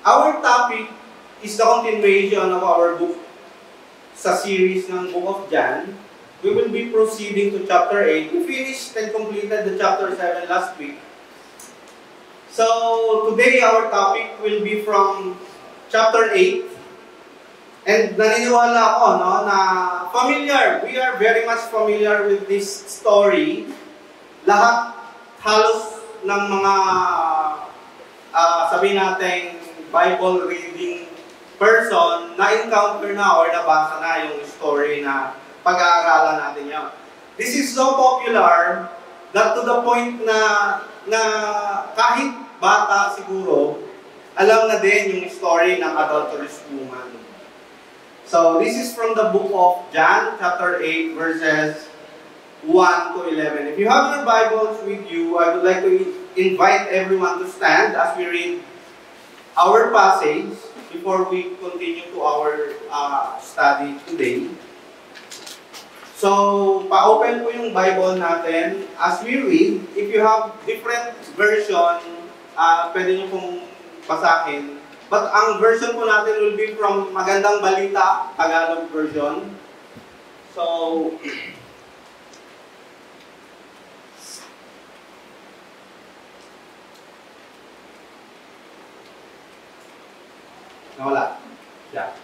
Our topic is the continuation of our book sa series ng Book of John. We will be proceeding to chapter 8. We finished and completed the chapter 7 last week. So, today our topic will be from chapter 8. And naniniwala ako na familiar. We are very much familiar with this story. Lahat halos ng mga sabihin natin Bible reading person na-encounter na or nabasa na yung story na pag-aaralan natin yan. This is so popular that to the point na kahit bata siguro, alam na din yung story ng adulterous woman. So, this is from the book of John, chapter 8, verses 1 to 11. If you have your Bibles with you, I would like to invite everyone to stand as we read our passage before we continue to our study today. So, pa-open po yung Bible natin as we read. If you have different version, pwede nyo pong basahin. But ang version po natin will be from Magandang Balita, Tagalog version. So, nawala. Yeah.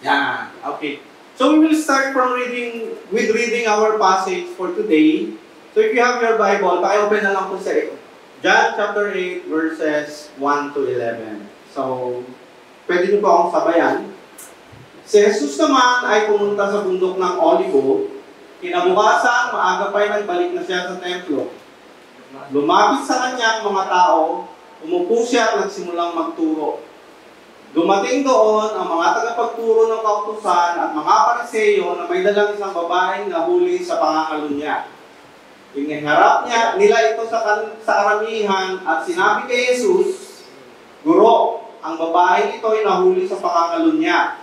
Yeah. Okay. So we will start from reading our passage for today. So if you have your Bible, paki-open na lang po sa John chapter 8 verses 1 to 11. So pwede niyo po akong sabayan. Si Jesus naman ay pumunta sa bundok ng Olivo. Kinabukasan, maaga pa'y nagbalik na siya sa templo. Lumapit sa kanya ang mga tao, umupo siya at nagsimulang magturo. Dumating doon ang mga tagapagturo ng kautusan at mga Pariseyo na may dalang isang babaeng nahuli sa pangangalo niya. Iniharap nila ito sa karamihan at sinabi kay Jesus, Guro, ang babaeng ito ay nahuli sa pangangalo niya.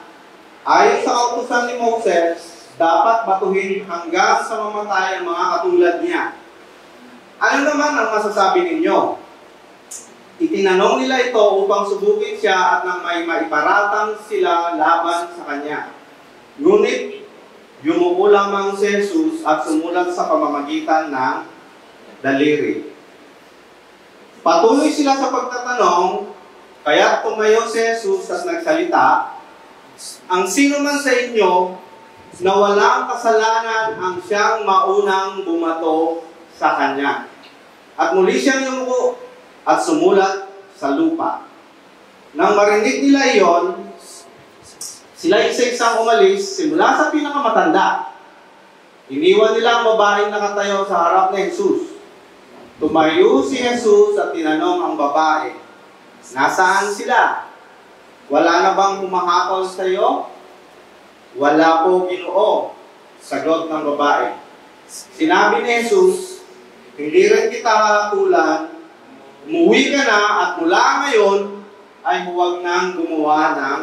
Ayon sa kautusan ni Moses, dapat batuhin hanggang sa mamatay ang mga katulad niya. Ano naman ang masasabi ninyo? Itinanong nila ito upang subukin siya at nang may maiparatang sila laban sa kanya. Ngunit, yumuko lamang si Jesus at sumulat sa pamamagitan ng daliri. Patuloy sila sa pagtatanong, kaya tumayo si Jesus at nagsalita, ang sino man sa inyo na walang kasalanan ang siyang maunang bumato sa kanya. At muli siyang yumuko at sumulat sa lupa. Nang marinig nila iyon, sila isa-isang umalis simula sa pinakamatanda. Iniwan nila ang babaeng nakatayo sa harap ni Jesus. Tumayo si Jesus at tinanong ang babae, nasaan sila? Wala na bang humahakol sa iyo? Wala po, Ginoo, sagot ng babae. Sinabi ni Jesus, hindi rin kita hatulan, umuwi ka na at mula ngayon ay huwag nang gumawa ng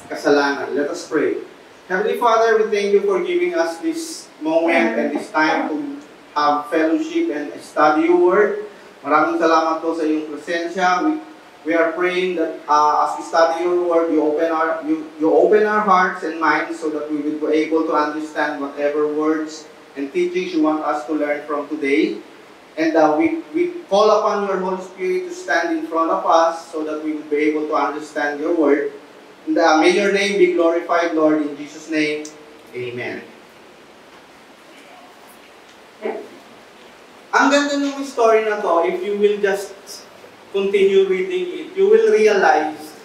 kasalanan. Let us pray. Heavenly Father, we thank you for giving us this moment and this time to have fellowship and study your word. Maraming salamat po sa iyong presensya. We are praying that as we study your word, you open our hearts and minds so that we will be able to understand whatever words and teachings you want us to learn from today. And we call upon your Holy Spirit to stand in front of us so that we will be able to understand your word. And may your name be glorified, Lord, in Jesus' name. Amen. Ang ganda ng story na to, if you will just continue reading it, you will realize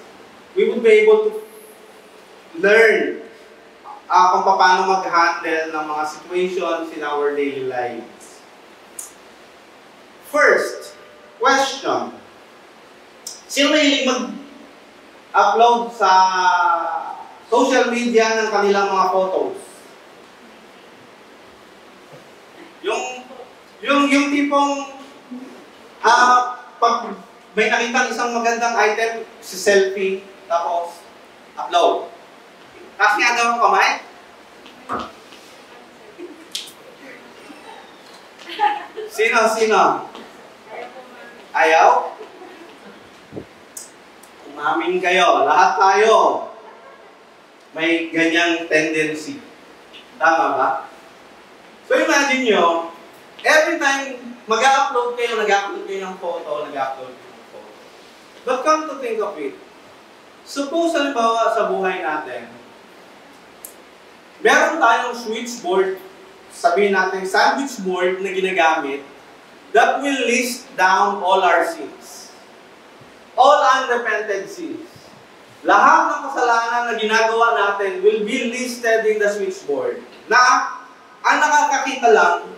we will be able to learn kung paano mag-handle ng mga situations in our daily lives. First, question. Sino mahilig mag-upload sa social media ng kanilang mga photos? Yung tipong pag may nakita isang magandang item, si selfie, tapos upload. Tapos nga daw ang kamay. Sino? Ayaw? Umamin kayo. Lahat tayo may ganyang tendency. Tama ba? So imagine nyo, every time mag-upload kayo ng photo, But come to think of it, suppose halimbawa sa buhay natin, meron tayong switchboard, sabihin natin sandwich board na ginagamit that will list down all our sins. All unrepented sins. Lahat ng kasalanan na ginagawa natin will be listed in the switchboard. Na ang nakakakita lang,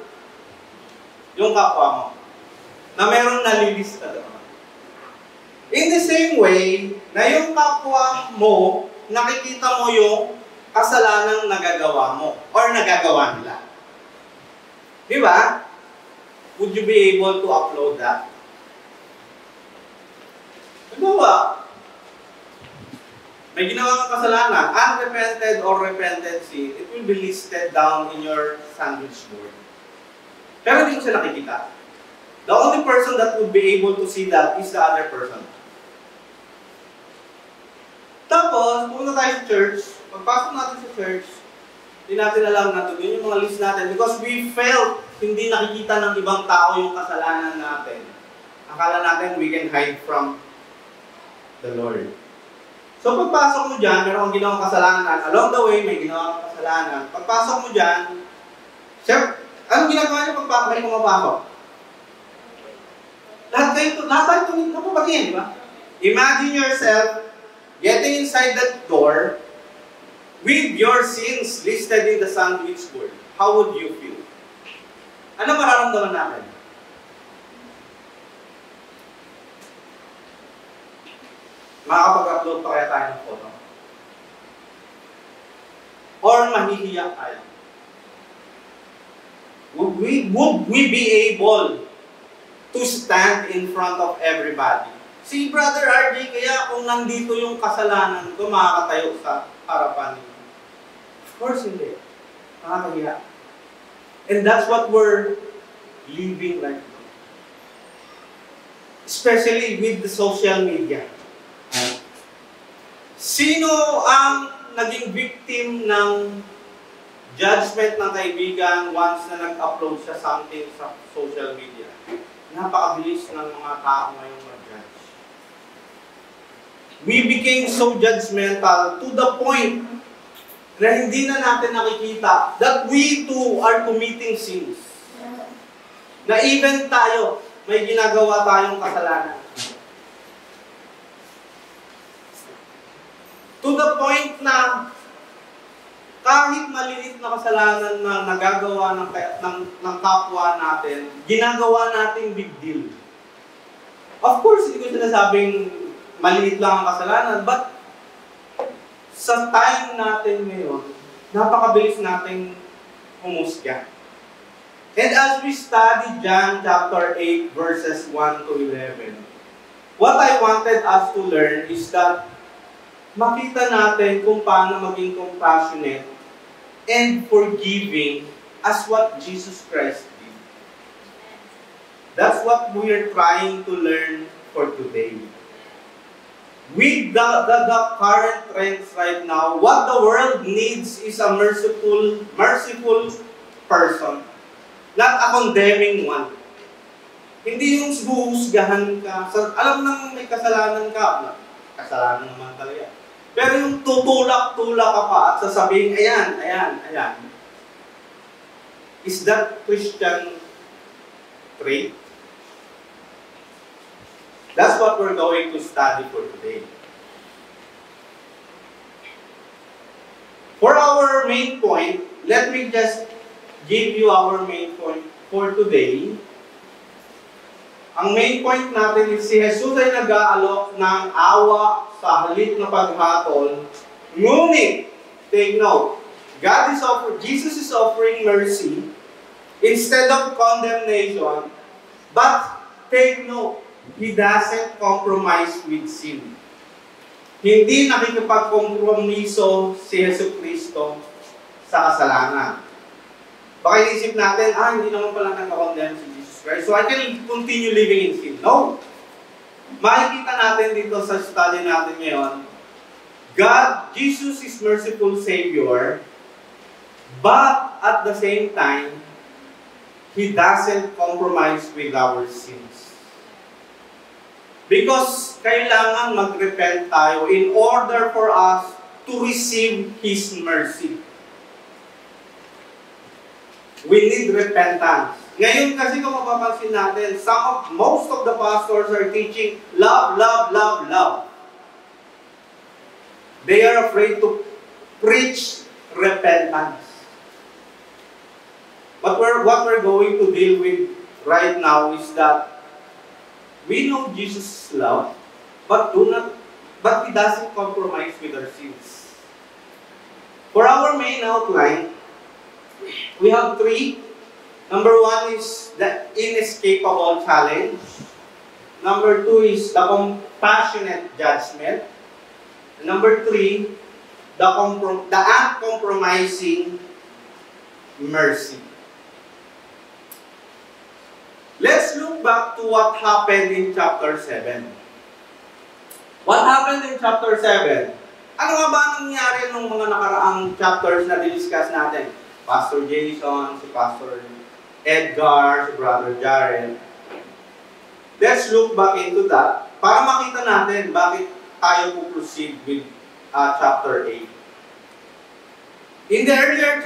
yung kapwa mo, na meron nalilista doon. In the same way, na yung kapwa mo, nakikita mo yung kasalanang nagagawa mo or nagagawa nila. Di ba? Would you be able to upload that? Halimbawa, may ginawa kang kasalanan, unrepented or repented sin, it will be listed down in your sandwich board. Pero hindi ko siya nakikita. The only person that would be able to see that is the other person. Tapos, pumunta tayo sa church. Pagpasok natin sa church, hindi natin alam na ito. Yun yung mga list natin. Because we felt hindi nakikita ng ibang tao yung kasalanan natin. Akala natin we can hide from the Lord. So, pagpasok mo dyan, meron kang ginawang kasalanan. Along the way, may ginawang kasalanan. Pagpasok mo dyan, anong ginagawa niyo pag may pumapasok? Lahat tayo napapatingin, di ba? Imagine yourself getting inside that door with your sins listed in the sandwich board. How would you feel? Ano mararamdaman natin? Makakapag-upload pa kaya tayo ng photo? Or mahihiya tayo? Would we be able to stand in front of everybody? Si Brother RJ, kaya kung nandito yung kasalanan ko, makakatayo sa harapan niyo. Of course, hindi. Nakakahiya. And that's what we're living like now. Especially with the social media. Sino ang naging victim ng judgment ng kaibigan once na nag-upload siya something sa social media? Napakabilis ng mga tao ngayong mag-judge. We became so judgmental to the point na hindi na natin nakikita that we too are committing sins. Na even tayo, may ginagawa tayong kasalanan. To the point na kahit maliit na kasalanan na nagagawa ng kapwa natin, ginagawa nating big deal. Of course, hindi ko sinasabing maliit lang ang kasalanan, but sa time natin ngayon, napakabilis nating humusga. And as we study John chapter 8 verses 1 to 11, what I wanted us to learn is that makita natin kung paano maging compassionate and forgiving as what Jesus Christ did. That's what we are trying to learn for today. With the current trends right now, what the world needs is a merciful person, not a condemning one. Hindi yung huhusgahan ka. Alam nang may kasalanan ka, kasalanan naman talaga. Pero yung tutulak-tulak ka pa at sasabihin, ayan. Is that Christian trait? That's what we're going to study for today. For our main point, let me just give you our main point for today. Ang main point natin is si Jesus ay nag-aalok ng awa sa halip na paghatol. Ngunit, take note, Jesus is offering mercy instead of condemnation, but take note, He doesn't compromise with sin. Hindi nakikipagkompromiso si Jesus Kristo sa kasalanan. Baka inisip natin, hindi naman pala nagka-condemn si Jesus Christ, so I can continue living in sin. No. Makikita natin dito sa study natin ngayon, Jesus is merciful Savior, but at the same time, He doesn't compromise with our sins. Because kailangan mag-repent tayo in order for us to receive His mercy. We need repentance. Ngayon kasi kung mapapansin natin, most of the pastors are teaching love, love, love, love. They are afraid to preach repentance. But what we're going to deal with right now is that we know Jesus' love, but He doesn't compromise with our sins. For our main outline, we have three. Number one is the inescapable challenge. Number two is the compassionate judgment. And number three, the uncompromising mercy. Let's look back to what happened in chapter 7. What happened in chapter 7? Ano nga ba nangyari nung mga nakaraang chapters na discuss natin? Pastor Jason, si Pastor Edgar, si Brother Jared. Let's look back into that para makita natin bakit tayo proceed with chapter 8. In the earlier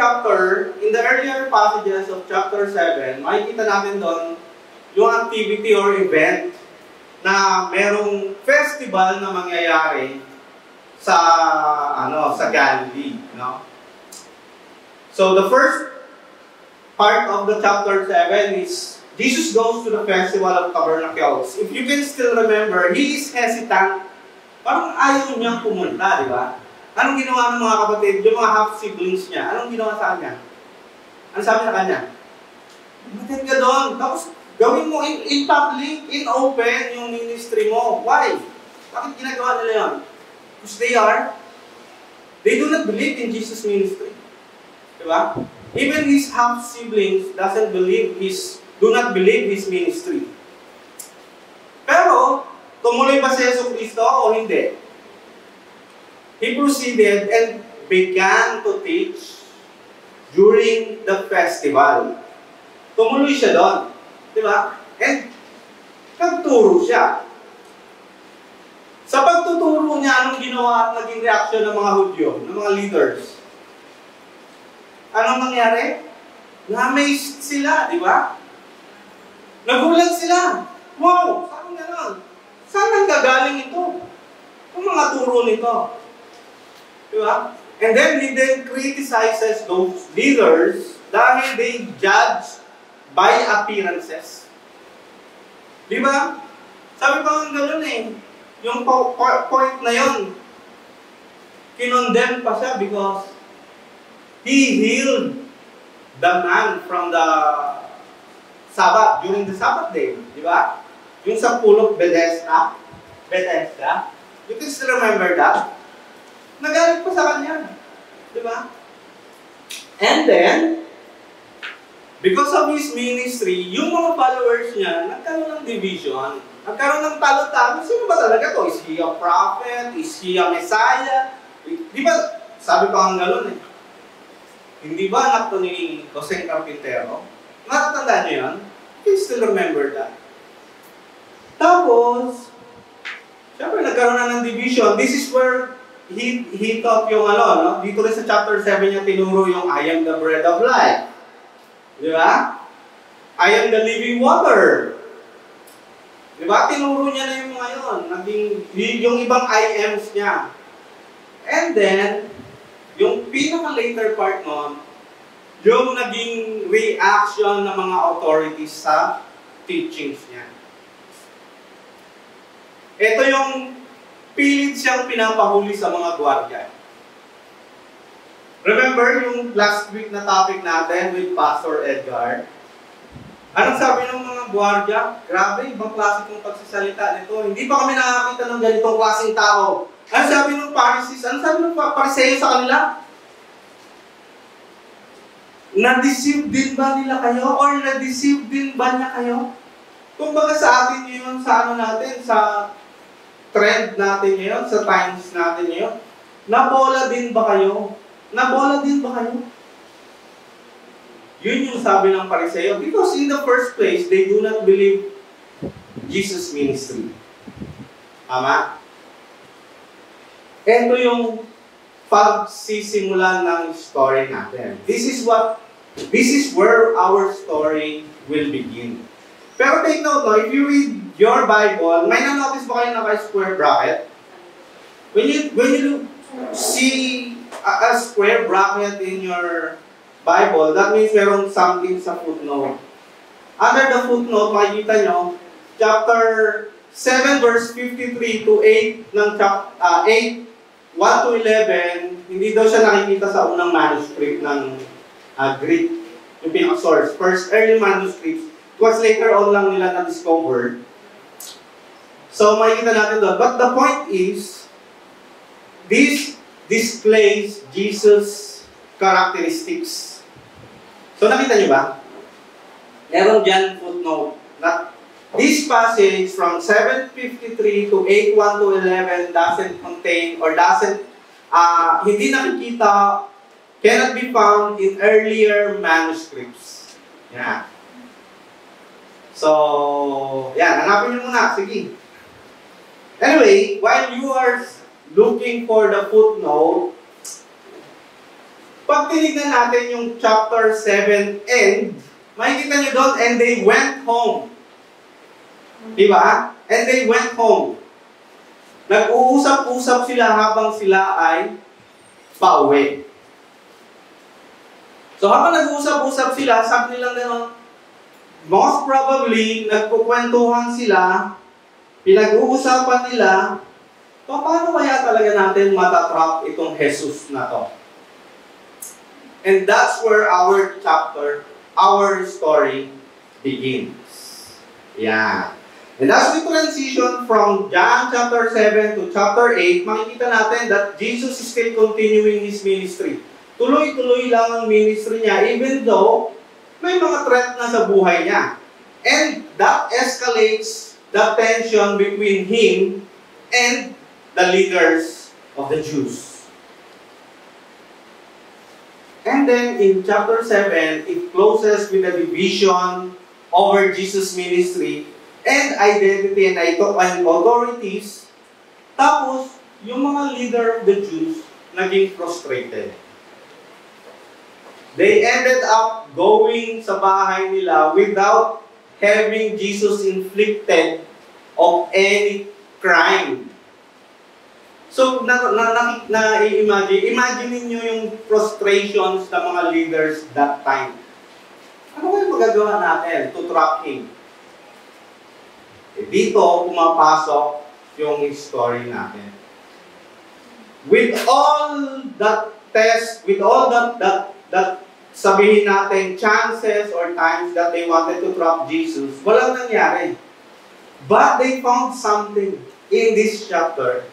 passages of chapter 7, makikita natin doon yung activity or event na merong festival na mangyayari sa Galilee, no? So the first part of the chapter 7 is Jesus goes to the Festival of Tabernacles. If you can still remember, he is hesitant. Parang ayaw niyang pumunta, di ba? Anong ginawa ng mga kapatid, yung mga half-siblings niya? Anong ginawa sa kanya? Ano sabi sa kanya? Matid ka doon. Tapos gawin mo in public, in open yung ministry mo. Why? Bakit ginagawa nila yun? Because they do not believe in Jesus' ministry. Di ba? Even his half-siblings do not believe his ministry. Pero, Tumuloy ba si Yesu Cristo o hindi? He proceeded and began to teach during the festival. Tumuloy siya doon. Di ba? And nagturo siya. Sa pagtuturo niya, anong ginawa at naging reaksyon ng mga Hudyo, ng mga leaders? Anong nangyari? Na-amazed sila, di ba? Nagulat sila. Wow! Saan gano'n? Saan ang gagaling ito? Ang mga turo nito. Di ba? And then he then criticizes those leaders dahil they judge by appearances. Di ba? Sabi pa nga gano'n eh. Yung point na yun, kinondemn pa siya because he healed the man from the Sabbath, during the Sabbath day. Di ba? Yung sa pulok Bethesda. You can still remember that? Nagalit pa sa kanya. Di ba? And then, because of his ministry, yung mga followers niya, nagkaroon ng division. Nagkaroon ng talo-talo. Sino ba talaga to? Is he a prophet? Is he a Messiah? Di ba, sabi pa nga gano'n eh. Hindi ba anak to ni Jose Carpintero? Natatandaan niyo yun? You still remember that. Tapos, syempre nagkaroon na ng division. This is where he taught yung no? Dito rin sa chapter 7 niya tinuro yung I am the bread of life. Di ba? I am the living water. Di ba? Tinuro niya na yung mga yun. Yung ibang I ams niya. And then, yung pinaka-later part nun, yung naging reaction ng mga authorities sa teachings niya. Ito yung pilit siyang pinapahuli sa mga gwardiya. Remember yung last week na topic natin with Pastor Edgar? Anong sabi ng mga gwardiya? Grabe, ibang klase kong pagsasalita nito. Hindi pa kami nakakita ng ganitong klaseng tao. Ano sabi ng Pharisees? Ano sabi ng Pariseo sa kanila? Na-deceive din ba nila kayo? Or na-deceive din ba niya kayo? Kung baga sa atin ngayon, sa ano natin, sa trend natin ngayon, sa times natin ngayon, nabola din ba kayo? Nabola din ba kayo? Yun yung sabi ng Pariseo. Because in the first place, they do not believe Jesus' ministry. Tama? Ito yung pagsisimulan ng story natin. This is where our story will begin. Pero take note, no, if you read your Bible, may na-notice ba kayo naka-square bracket? When you see a square bracket in your Bible, that means meron something sa footnote. Under the footnote, makikita nyo, chapter 7 verse 53 to 8 ng 1 to 11, hindi daw siya nakikita sa unang manuscript ng Greek, yung pinaka-source. First early manuscripts, it was later on lang nila na-discovered. So, makikita natin doon. But the point is, this displays Jesus' characteristics. So, nakita niyo ba? Meron dyan footnote. This passage from 7:53 to 8:1 to 11 doesn't contain or doesn't, hindi nakikita, cannot be found in earlier manuscripts. Yeah. So, yan. Hanapin niyo muna. Sige. Anyway, while you are looking for the footnote, pag tinignan natin yung chapter 7 end, makikita niyo doon, and they went home. Diba? And they went home. Nag-uusap-usap sila habang sila ay pauwi. So habang nag-uusap-usap sila, sabi nilang gano'n, most probably, nagkukwentuhan sila, pinag-uusapan nila, paano kaya talaga natin matatrap itong Jesus na to? And that's where our chapter, our story begins. Yeah. And as we transition from John chapter 7 to chapter 8, makikita natin that Jesus is still continuing His ministry. Tuloy-tuloy lang ang ministry niya, even though may mga threat na sa buhay niya. And that escalates the tension between him and the leaders of the Jews. And then in chapter 7, it closes with a division over Jesus' ministry and identity and authorities. Tapos, yung mga leader of the Jews naging frustrated. They ended up going sa bahay nila without having Jesus inflicted of any crime. So, imagine niyo yung frustrations ng mga leaders that time. Ano kaya magagawa natin to trap him? Dito, pumapasok yung story natin. With all that test, with all that sabihin natin, chances or times that they wanted to trap Jesus, walang nangyari. But they found something in this chapter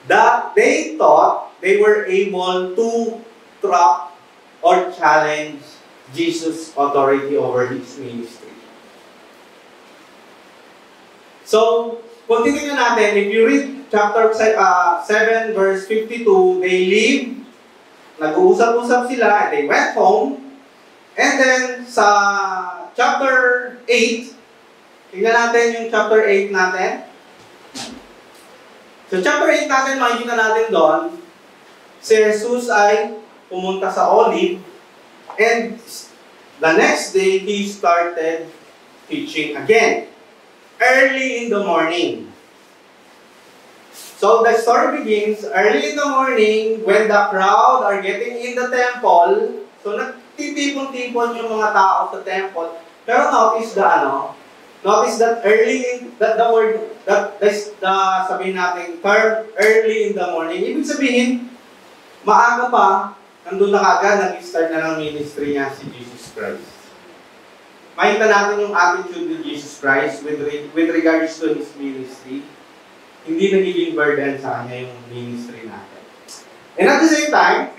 that they thought they were able to trap or challenge Jesus' authority over his ministry. So, continue natin. If you read chapter 7, verse 52, they leave, nag-uusap-usap sila, and they went home. And then, sa chapter 8, tingnan natin yung chapter 8 natin. So, chapter 8 natin, makikita natin doon, si Jesus ay pumunta sa Olive, and the next day, he started teaching again, early in the morning. So, the story begins early in the morning when the crowd are getting in the temple. So, nagtitipon-tipon yung mga tao sa temple. Pero notice that the word, sabihin natin, term early in the morning. Ibig sabihin, maaga pa, nandun na kagad, nag-start na ng ministry niya si Jesus Christ. Makita natin yung attitude ni Jesus Christ with regards to his ministry. Hindi nagiging burden sa kanya yung ministry natin. And at the same time,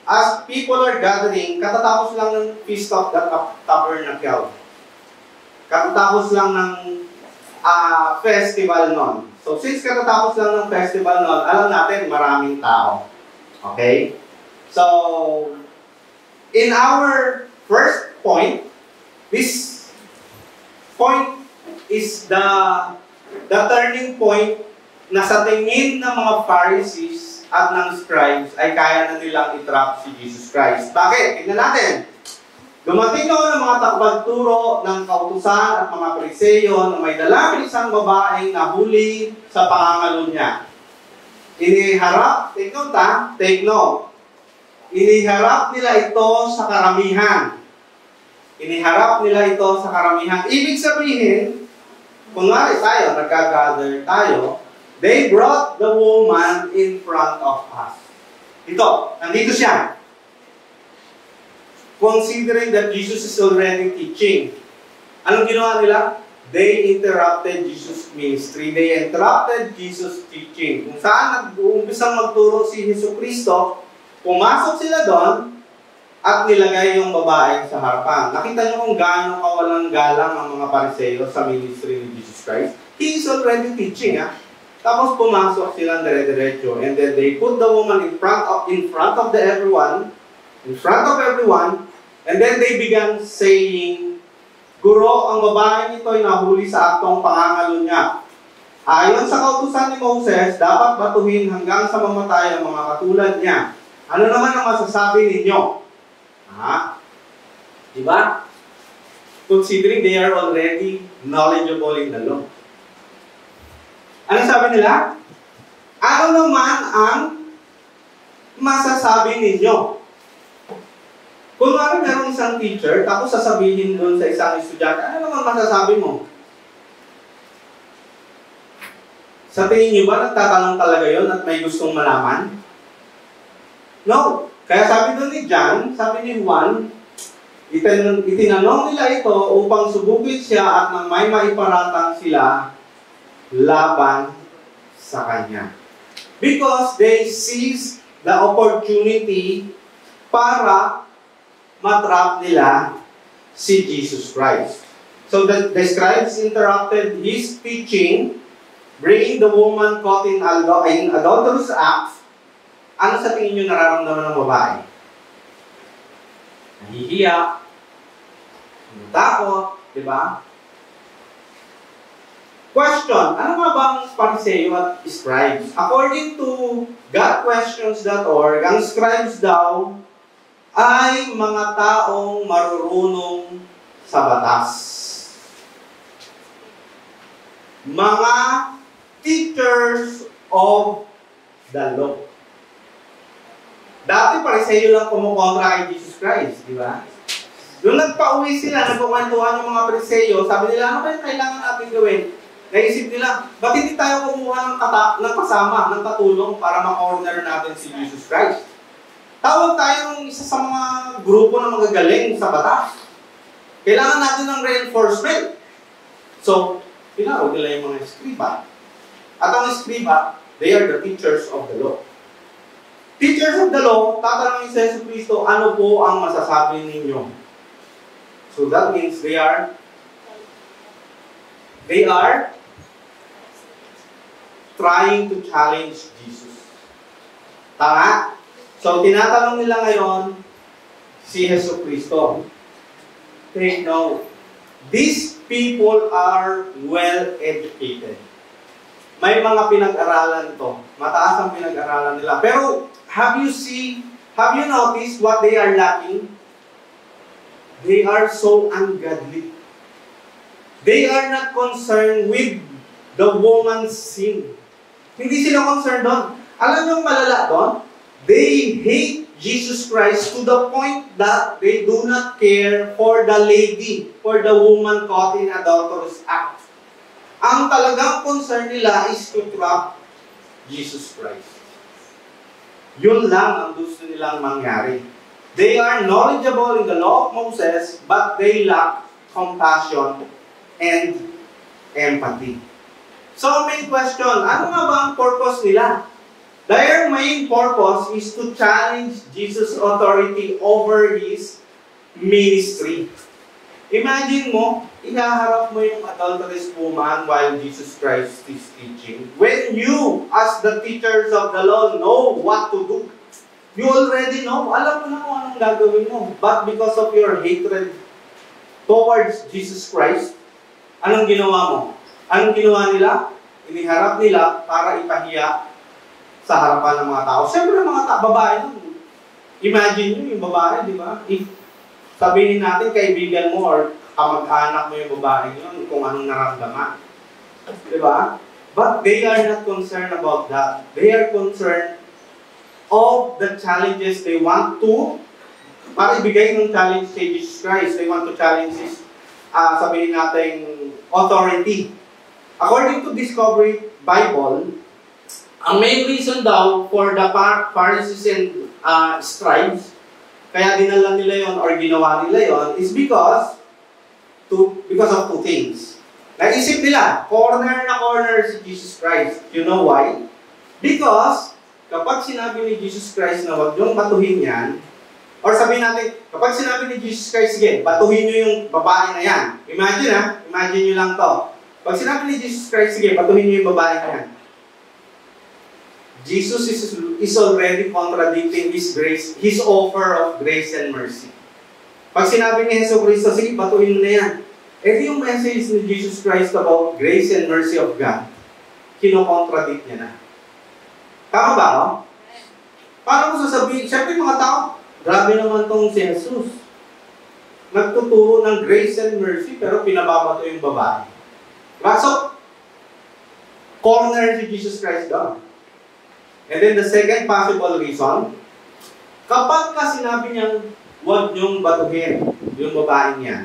as people are gathering, katatapos lang ng Feast of the Tabernacle. Katatapos lang ng festival nun. So, since katatapos lang ng festival nun, alam natin, maraming tao. Okay? So, in our first point, this point is the turning point na sa tingin ng mga Pharisees at ng scribes ay kaya na nilang itrap si Jesus Christ. Bakit? Tingnan natin. Dumating noon ang mga takpagturo ng kautusan at mga Pariseyo na may dalang isang babaeng nahuli sa pangangalo niya. Iniharap, take note. Iniharap nila ito sa karamihan. Iniharap nila ito sa karamihan. Ibig sabihin, kung nga tayo, nagka-gather tayo, they brought the woman in front of us. Ito, nandito siya. Considering that Jesus is already teaching, anong ginawa nila? They interrupted Jesus' ministry. They interrupted Jesus' teaching. Kung saan nag-uumpisang magturo si Jesucristo, pumasok sila doon at nilagay yung babae sa harapan. Nakita niyo kung gaano kawalang galang ang mga Pariseyo sa ministry ni Jesus Christ. He is already teaching, Tapos pumasok sila dire-diretso, and then they put the woman in front of everyone, and then they began saying, Guro, ang babaeng ito ay nahuli sa aktong pangangalo niya. Ayon sa kautusan ni Moses, dapat batuhin hanggang sa mamatay ang mga katulad niya. Ano naman ang masasabi ninyo? Diba? Considering they are already knowledgeable in the law. Ano sabi nila? Ano naman ang masasabi ninyo? Kung meron isang teacher, tapos sasabihin doon sa isang estudyante, ano naman masasabi mo? Sa tingin niyo ba, nagtatanong talaga yon at may gustong malaman? No. Kaya sabi doon ni John, sabi ni Juan, itinanong nila ito upang subukin siya at nang may maiparatang sila laban sa kanya. Because they seized the opportunity para matrap nila si Jesus Christ. So the scribes interrupted his teaching, bringing the woman caught in adulterous act. Ano sa tingin nyo nararamdaman ng babae? Nahihiya, natakot, di ba? Question, ano nga bang Pariseo at scribes? According to GodQuestions.org, ang scribes daw ay mga taong marurunong sa batas. Mga teachers of the law. Dati Pariseo lang kumukontra kay Jesus Christ, di ba? Nung nagpa-uwi sila, nagkukwentuhan yung mga Pariseo, sabi nila, ano ba yung kailangan natin gawin? Naisip nila, ba't hindi tayo kumuha ng kasama, ng katulong para ma-corner natin si Jesus Christ? Tawag tayo ng isa sa mga grupo na magagaling sa batas. Kailangan natin ng reinforcement. So, tinawag nila yung mga eskriba. At ang eskriba, they are the teachers of the law. Teachers of the law, tatanungin si Jesus Cristo, ano po ang masasabi ninyo? So that means they are trying to challenge Jesus. Tama? So tinatanong nila ngayon si Jesus Cristo. Take note. These people are well educated. May mga pinag-aralan to. Mataas ang pinag-aralan nila. Pero have you noticed what they are lacking? They are so ungodly. They are not concerned with the woman's sin. Hindi sila concerned doon. Alam niyo ang malala doon? They hate Jesus Christ to the point that they do not care for the lady, for the woman caught in adulterous act. Ang talagang concern nila is to trap Jesus Christ. Yun lang ang gusto nilang mangyari. They are knowledgeable in the law of Moses, but they lack compassion and empathy. So, main question, ano nga ba ang purpose nila? Their main purpose is to challenge Jesus' authority over His ministry. Imagine mo, inaharap mo yung adulterous woman while Jesus Christ is teaching. When you, as the teachers of the law, know what to do, you already know, alam mo na kung anong gagawin mo. But because of your hatred towards Jesus Christ, anong ginawa mo? Anong ginawa nila? Iniharap nila para ipahiya sa harapan ng mga tao. Siyempre mga babae nun. Imagine nyo yung babae, di ba? If sabihin natin kaibigan mo or kamag-anak mo yung babae yun, kung anong naramdaman. Di ba? But they are not concerned about that. They are concerned of the challenges they want to, para ibigay ng challenge kay Jesus Christ. They want to challenge His, sabihin natin, authority. According to Discovery Bible, ang main reason daw for the Pharisees and scribes, kaya dinala nila yon or ginawa nila yon is because of two things. Naisip nila, corner na corner si Jesus Christ. You know why? Because kapag sinabi ni Jesus Christ na huwag niyong batuhin yan, or sabihin natin, kapag sinabi ni Jesus Christ, sige, batuhin niyo yung babae na yan. Imagine niyo lang to. Pag sinabi ni Jesus Christ, sige, batuhin niyo yung babae na yan. Jesus is already contradicting His grace, His offer of grace and mercy. Pag sinabi ni Jesus Cristo, sige, batuhin mo na yan. Ito yung message ni Jesus Christ about grace and mercy of God. Kino-contradict niya na. Tama ba ako? Paano mo sasabihin? Siyempre mga tao, grabe naman tong si Jesus. Nagtuturo ng grace and mercy, pero pinababato yung babae. So, corner si Jesus Christ doon. And then the second possible reason, kapag ka sinabi niyang huwag niyong batuhin yung babaeng yan,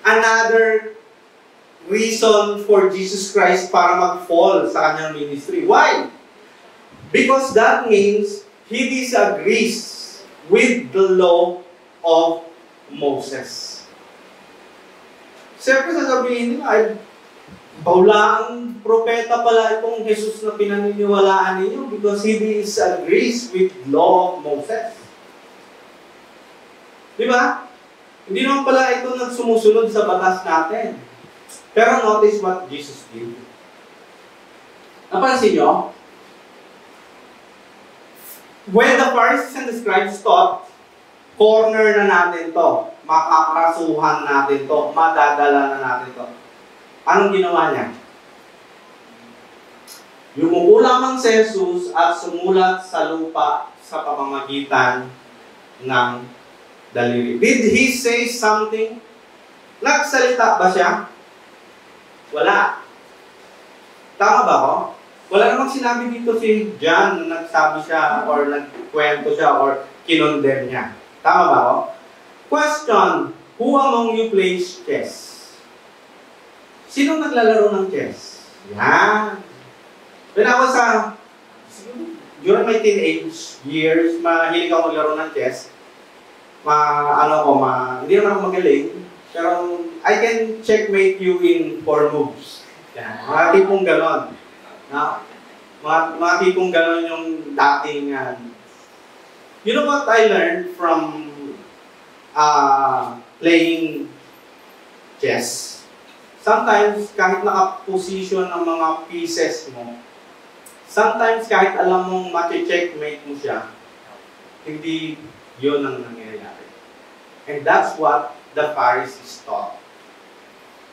another reason for Jesus Christ para mag-fall sa kanyang ministry. Why? Because that means He disagrees with the law of Moses. Siyempre sasabihin nila, baulaang propeta pala itong Jesus na pinaniniwalaan ninyo because He disagrees with law of Moses. Di ba? Hindi naman pala ito sumusunod sa batas natin. Pero notice what Jesus did. Napansin nyo? When the Pharisees and the scribes taught, corner na natin to, makakasuhan natin to, madadala na natin to. Anong ginawa niya? Yumuko lamang si Jesus at sumulat sa lupa sa pamamagitan ng daliri. Did he say something? Nagsalita ba siya? Wala. Tama ba ako? Wala namang sinabi dito si John na nagsabi siya or nagkwento siya or kinondem niya. Tama ba ako? Question, who among you plays chess? Sino naglalaro ng chess? Yan. When I was during my teenage years, mahilig ako maglaro ng chess. Hindi naman ako magaling, pero I can checkmate you in 4 moves. Yan. Mga tipong ganon. Mga tipong ganon yung dating you know what I learned from playing chess? Sometimes, kahit naka-position ang mga pieces mo, sometimes kahit alam mong mati-checkmate mo siya, hindi yun ang nangyayari. And that's what the Pharisees taught.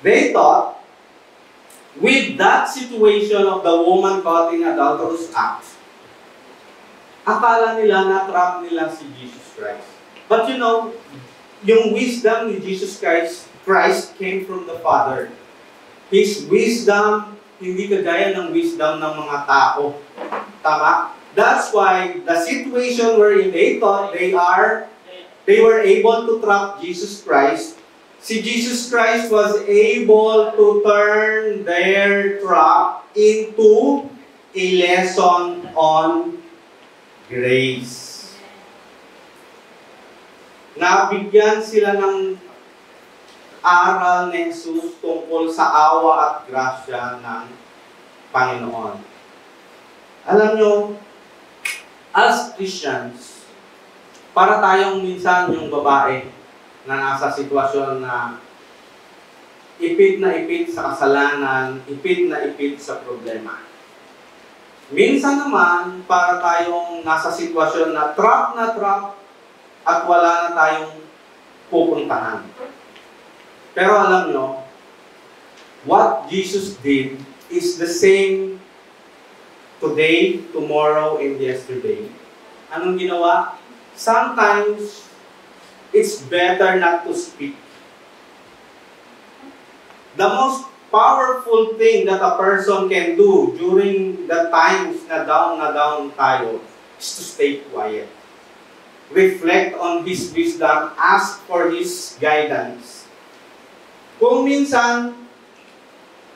They thought, with that situation of the woman caught in adulterous act, akala nila na-trap nila si Jesus Christ. But you know, yung wisdom ni Jesus Christ came from the Father. His wisdom, hindi kagaya ng wisdom ng mga tao. Tama? That's why the situation wherein they thought they were able to trap Jesus Christ. Si Jesus Christ was able to turn their trap into a lesson on grace. Nabigyan sila ng aral ni Jesus tungkol sa awa at grasya ng Panginoon. Alam nyo, as Christians, para tayong minsan yung babae na nasa sitwasyon na ipit sa kasalanan, ipit sa problema. Minsan naman, para tayong nasa sitwasyon na trap at wala na tayong pupuntahan. Pero alam nyo, what Jesus did is the same today, tomorrow, and yesterday. Anong ginawa? Sometimes, it's better not to speak. The most powerful thing that a person can do during the times na down tayo is to stay quiet. Reflect on His wisdom, ask for His guidance. Kung minsan,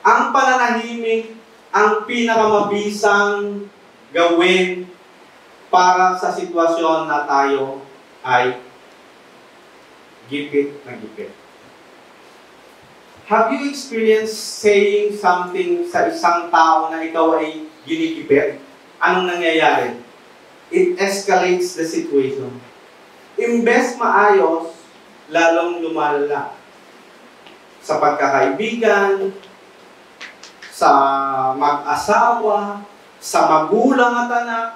ang pananahimik ang pinakamabisang gawin para sa sitwasyon na tayo ay gipit na gipit. Have you experienced saying something sa isang tao na ikaw ay ginikipit? Anong nangyayari? It escalates the situation. Imbes maayos, lalong lumalala. Sa pagkakaibigan, sa mag-asawa, sa magulang at anak.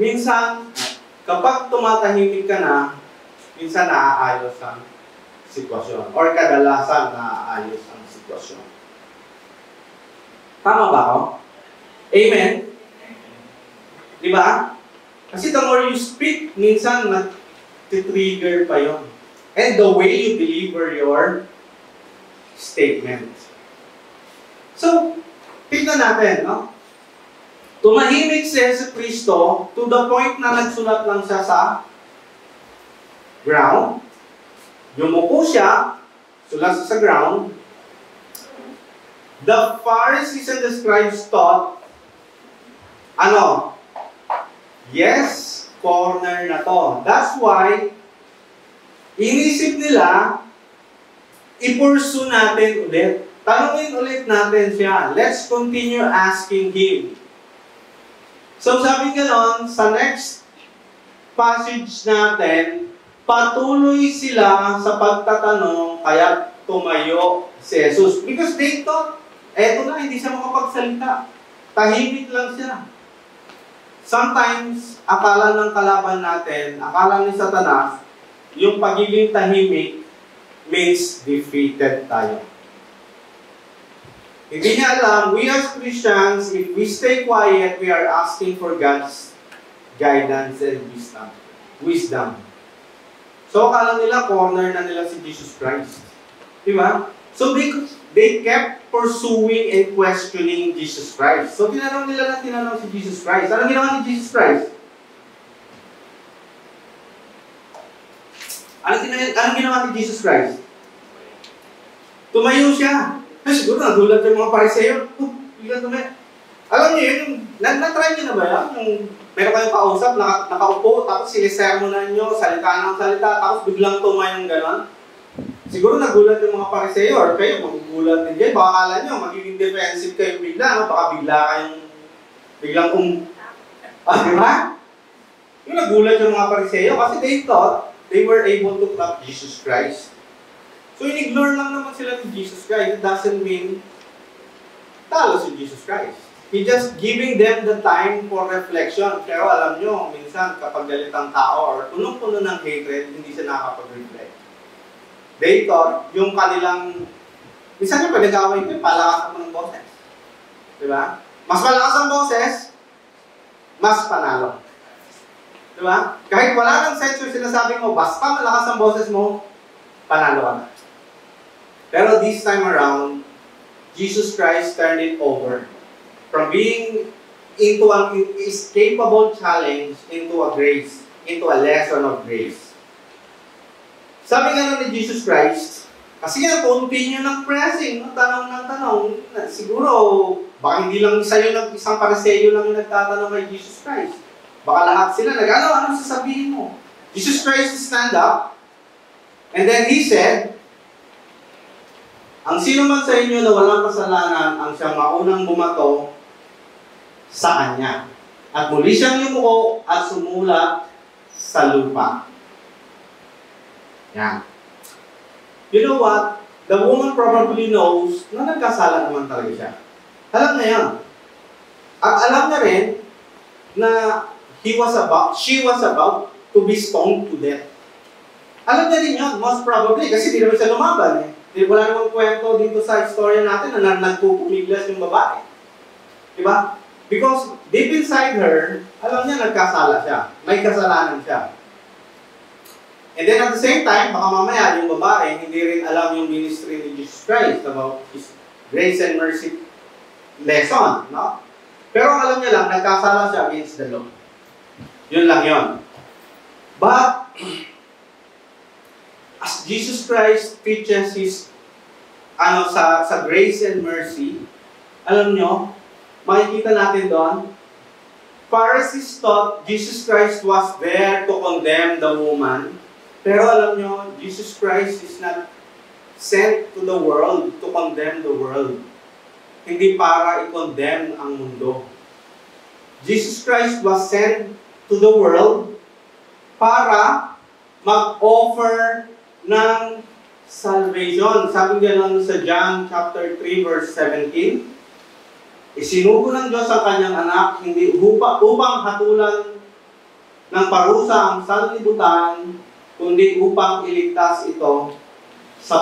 Minsan, kapag tumatahimik ka na, minsan naaayos ang sitwasyon. Or kadalasan naaayos ang sitwasyon. Tama ba ako? Amen? Di ba? Kasi the more you speak, minsan nag-trigger pa yon. And the way you deliver your statement. So, tingnan natin, no? Tumahimik si Jesucristo to the point na nagsulat lang siya sa ground. Yumuko siya, sulat siya sa ground. The Pharisees and the scribes thought, yes, corner na to. That's why, inisip nila, i-pursue natin ulit. Tanungin ulit natin siya. Let's continue asking Him. So sabi nga nun, sa next passage natin, patuloy sila sa pagtatanong, kaya tumayo si Jesus. Because they thought, eto na, hindi siya makapagsalita. Tahimik lang siya. Sometimes, akala ng kalaban natin, akala ni Satanas, yung pagiging tahimik means defeated tayo. Hindi niya alam, we as Christians, if we stay quiet, we are asking for God's guidance and wisdom. So, akala nila, corner na nila si Jesus Christ. Diba? So, they kept pursuing and questioning Jesus Christ. So, tinanong si Jesus Christ. Anong ginawa ni Jesus Christ? Anong ginawa ni Jesus Christ? Tumayo siya. Siguro nagulat yung mga Pariseo. Biglang tumayo. Alam niyo yun, na-try niyo na ba yan? Yung meron kayong kausap, nakaupo, tapos sinisermonan niyo, salita ng salita, tapos biglang tumayo yung gano'n. Siguro nagulat yung mga Pariseo or kayo, magugulat din kayo. Baka akala nyo, magiging defensive kayo bigla, no? Baka biglang diba? Yung nagulat yung mga Pariseo kasi they thought they were able to trap Jesus Christ. So, in-ignore lang naman sila ni Jesus Christ. It doesn't mean talo si Jesus Christ. He just giving them the time for reflection. Pero alam nyo, minsan kapag galit ang tao or punong-puno ng hatred, hindi siya nakakapag-reflect. They thought, yung kanilang, minsan yung pinag-away ko, palakasan mo ng boses. Diba? Mas malakas ang boses, mas panalo. Diba? Kahit wala ng sense yung sinasabi mo, basta malakas ang boses mo, panalo ka na. Pero this time around, Jesus Christ turned it over. From being into an inescapable challenge into a grace, into a lesson of grace. Sabi nga ni Jesus Christ, kasi nga continue ng pressing, tanong ng tanong, siguro, baka hindi lang isang Pariseo lang yung nagtatanong kay Jesus Christ. Baka lahat sila, anong sasabihin mo? Jesus Christ stand up, and then He said, ang sino man sa inyo na walang kasalanan ang siyang maunang bumato sa Kanya. At muli siyang yumuko at sumula sa lupa. Yan. You know what? The woman probably knows na nagkasala naman talaga siya. Alam na yan. At alam na rin na she was about to be stoned to death. Alam na rin yun, most probably, kasi di naman siya lumaban eh. Wala namang kwento dito sa istorya natin na nagpupumiglas yung babae. Diba? Because deep inside her, alam niya nagkasala siya. May kasalanan siya. And then at the same time, baka mamaya yung babae, hindi rin alam yung ministry ni Jesus Christ about His grace and mercy lesson. No? Pero alam niya lang, nagkasala siya against the law. Yun lang yun. But, as Jesus Christ teaches His sa grace and mercy, alam nyo, makikita natin doon, Pharisees thought Jesus Christ was there to condemn the woman. Pero alam nyo, Jesus Christ is not sent to the world to condemn the world. Hindi para i-condemn ang mundo. Jesus Christ was sent to the world para mag-offer ng salvation. Sabi gano'n sa John chapter 3 verse 17, isinugo ng Diyos ang kanyang anak hindi upang hatulan ng parusa ang sanlibutan, kundi upang iligtas ito sa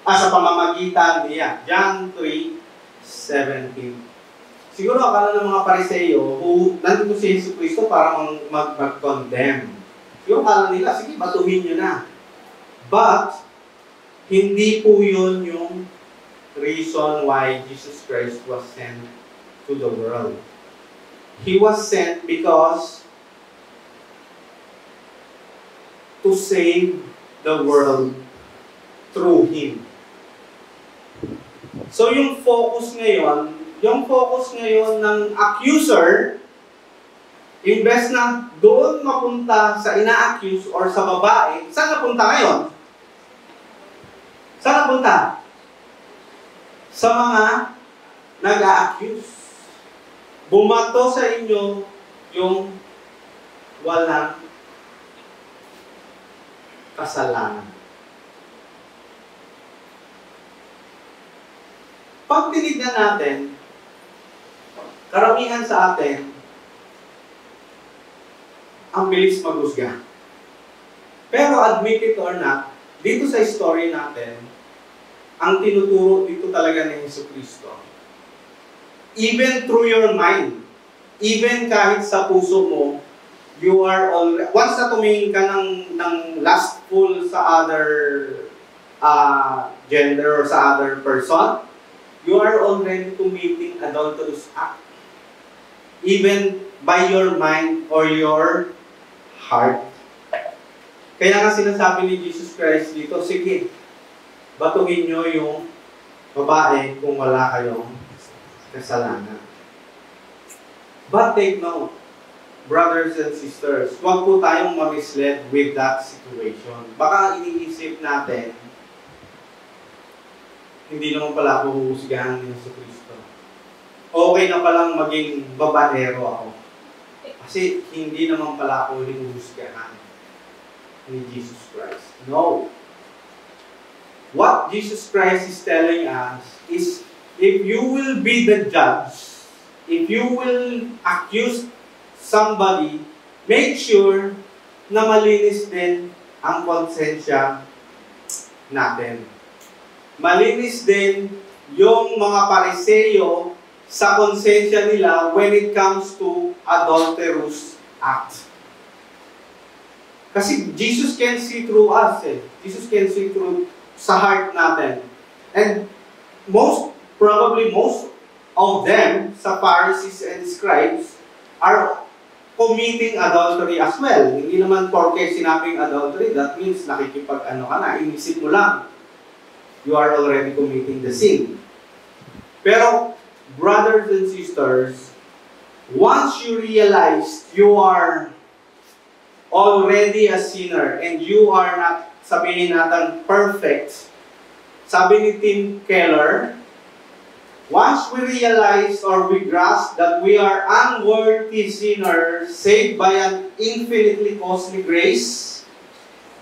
sa pamamagitan niya. John 3:17. Siguro akala ng mga Pariseo, nandito si Jesus Cristo para mag-condemn. Siguro akala nila, sige, batuhin nyo na. But, hindi po yun yung reason why Jesus Christ was sent to the world. He was sent because to save the world through Him. So yung focus ngayon ng accuser, imbes na doon mapunta sa ina-accuse or sa babae, saan napunta ngayon? Saan napunta? Sa mga nag-a-accuse. Bumato sa inyo yung walang kasalanan. Pag tinignan natin, karamihan sa atin, ang bilis maghusga. Pero admit it or not, dito sa story natin, ang tinuturo dito talaga ni Jesucristo. Even through your mind, even kahit sa puso mo, you are already, once na tumingin ka ng lustful sa other gender or sa other person, you are already committing adulterous act. Even by your mind or your heart. Kaya nga sinasabi ni Jesus Christ dito, sige, batuhin nyo yung babae kung wala kayong kasalanan. But take note, brothers and sisters, huwag po tayong ma-misled with that situation. Baka iniisip natin, hindi naman pala ako huhusgahan ni Jesucristo. Okay na palang maging babaero ako. Kasi hindi naman pala ako hinuhusgahan ni Jesus Christ. No. What Jesus Christ is telling us is, if you will be the judge, if you will accuse somebody, make sure na malinis din ang konsensya natin. Malinis din yung mga Pariseyo sa konsensya nila when it comes to adulterous act. Kasi Jesus can see through us. Jesus can see through sa heart natin. And probably most of them, sa Pharisees and scribes, are committing adultery as well. Hindi naman porke sinabing adultery, that means nakikipag-ano ka na, inisip mo lang, you are already committing the sin. Pero, brothers and sisters, once you realize you are already a sinner and you are not, sabihin natin, perfect, sabi ni Tim Keller, once we realize or we grasp that we are unworthy sinners saved by an infinitely costly grace,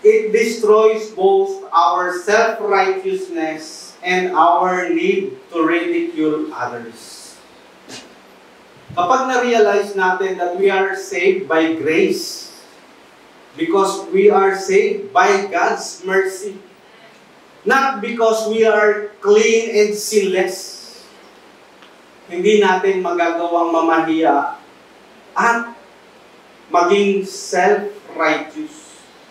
it destroys both our self-righteousness and our need to ridicule others. Kapag na-realize natin that we are saved by grace, because we are saved by God's mercy, not because we are clean and sinless, hindi natin magagawang mamahiya at maging self-righteous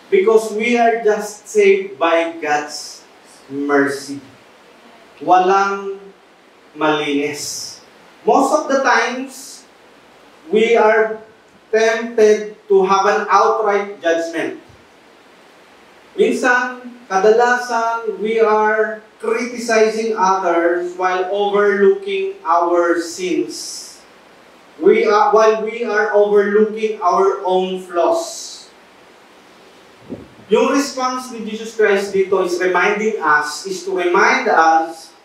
because we are just saved by God's mercy. Walang malinis. Most of the times, we are tempted to have an outright judgment. Minsan, kadalasan, we are criticizing others while overlooking our sins. While we are overlooking our own flaws. Yung response ni Jesus Christ dito is to remind us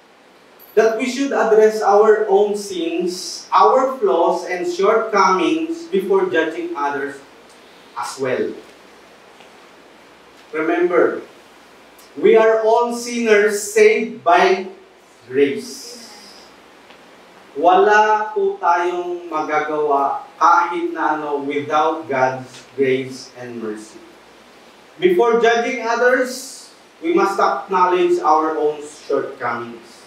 that we should address our own sins, our flaws, and shortcomings before judging others as well. Remember, we are all sinners saved by grace. Wala po tayong magagawa kahit na without God's grace and mercy. Before judging others, we must acknowledge our own shortcomings.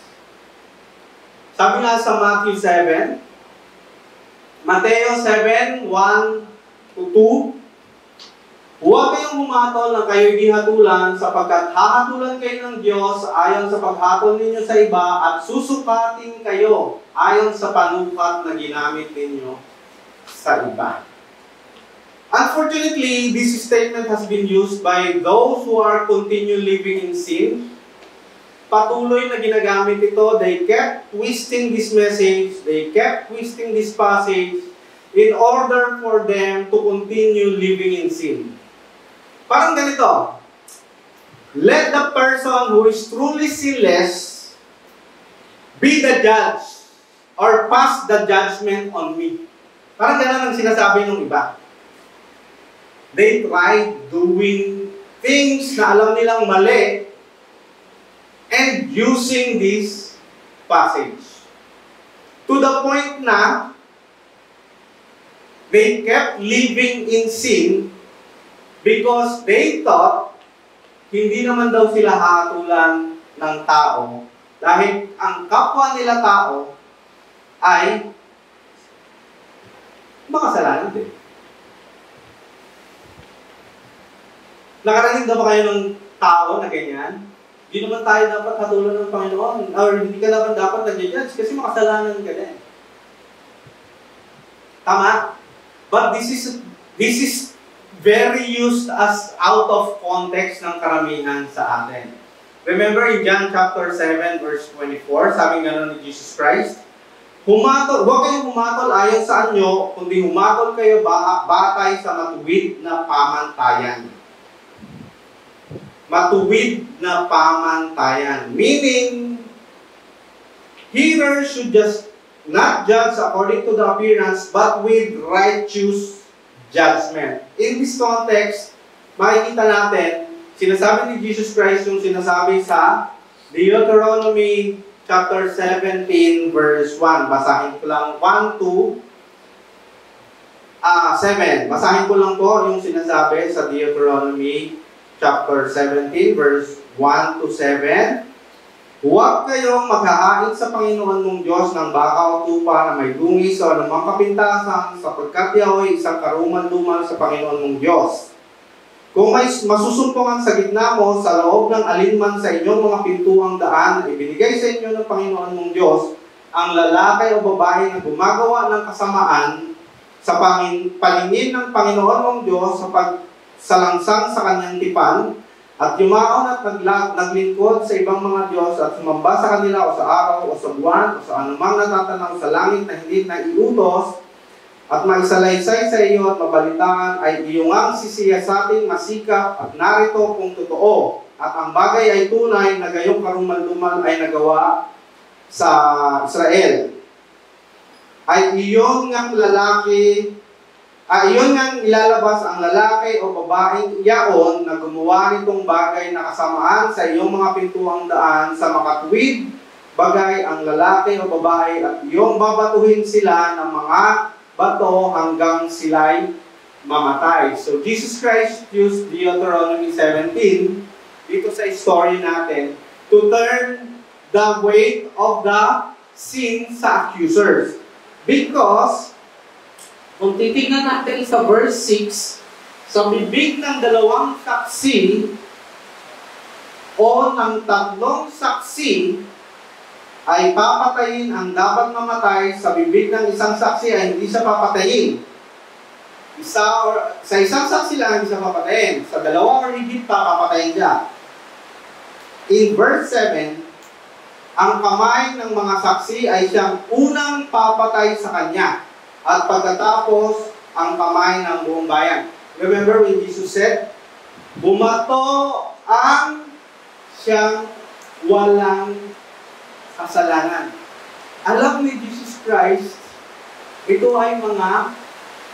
Sabi nga sa Matthew 7, Mateo 7, 1-2, huwag kayong humatol na kayo'y gihatulan sapagkat hahatulan kayo ng Diyos ayon sa paghatol ninyo sa iba at susukatin kayo ayon sa panukat na ginamit ninyo sa iba. Unfortunately, this statement has been used by those who are continually living in sin. Patuloy na ginagamit ito. They kept twisting this message, they kept twisting this passage in order for them to continue living in sin. Parang ganito, let the person who is truly sinless be the judge or pass the judgment on me. Parang ganun ang sinasabi ng iba. They tried doing things na alam nilang mali and using this passage. To the point na they kept living in sin because they thought hindi naman daw sila hatulan ng tao dahil ang kapwa nila tao ay makasalanan din. Nakarating na ba kayo ng tao na ganyan? Hindi naman tayo dapat hatulan ng Panginoon or hindi ka naman dapat nag-judge kasi makasalanan ka din. Tama? But this is very used as out of context ng karamihan sa atin. Remember in John chapter 7 verse 24, sabi nga ni Jesus Christ, huwag kayong humatol ayon sa anyo, kundi humatol kayo batay sa matuwid na pamantayan. Matuwid na pamantayan. Meaning, hearers should just not judge according to the appearance, but with righteous judgment. In this context, makikita natin, sinasabi ni Jesus Christ yung sinasabi sa Deuteronomy chapter 17 verse 1. Basahin ko lang 1 to 7. Basahin ko lang po yung sinasabi sa Deuteronomy chapter 17 verse 1 to 7. Huwag kayong maghahain sa Panginoon mong Diyos ng baka o tupa na may dungis o anumang kapintasan sapagkat yaw ay isang karuman-duman sa Panginoon mong Diyos. Kung may masusumpungan sa gitna mo sa loob ng alinman sa inyong mga pintuang daan na ibinigay sa inyo ng Panginoon mong Diyos, ang lalaki o babae na gumagawa ng kasamaan sa paningin ng Panginoon mong Diyos sa salangsang sa kanyang tipan, at yumaon at naglingkod sa ibang mga Diyos at sumamba sa kanila o sa araw o sa buwan o sa anumang natatanaw sa langit na hindi naiutos at maisalaysay sa iyo at mabalitaan ay iyong ang sisiyasating masikap at narito kung totoo at ang bagay ay tunay na gayong karumal-dumal ay nagawa sa Israel. Ay iyon ngang lalaki iyon nga ilalabas ang lalaki o babaeng iyaon na gumawa nitong bagay na kasamaan sa iyong mga pintuang daan sa makatuwid bagay ang lalaki o babae at iyong babatuhin sila ng mga bato hanggang sila'y mamatay. So Jesus Christ used Deuteronomy 17 dito sa story natin to turn the weight of the sin sa accusers. Because kung titignan natin sa verse 6, sa bibig ng dalawang saksi o ng tatlong saksi ay papatayin ang dapat mamatay, sa bibig ng isang saksi ay hindi siya papatayin. Sa isang saksi lang hindi siya papatayin. Sa dalawa or higit pa, papatayin siya. In verse 7, ang kamay ng mga saksi ay siyang unang papatay sa kanya. At pagkatapos, ang kamay ng buong bayan. Remember when Jesus said, bumato ang siyang walang kasalanan. Alam ni Jesus Christ, ito ay mga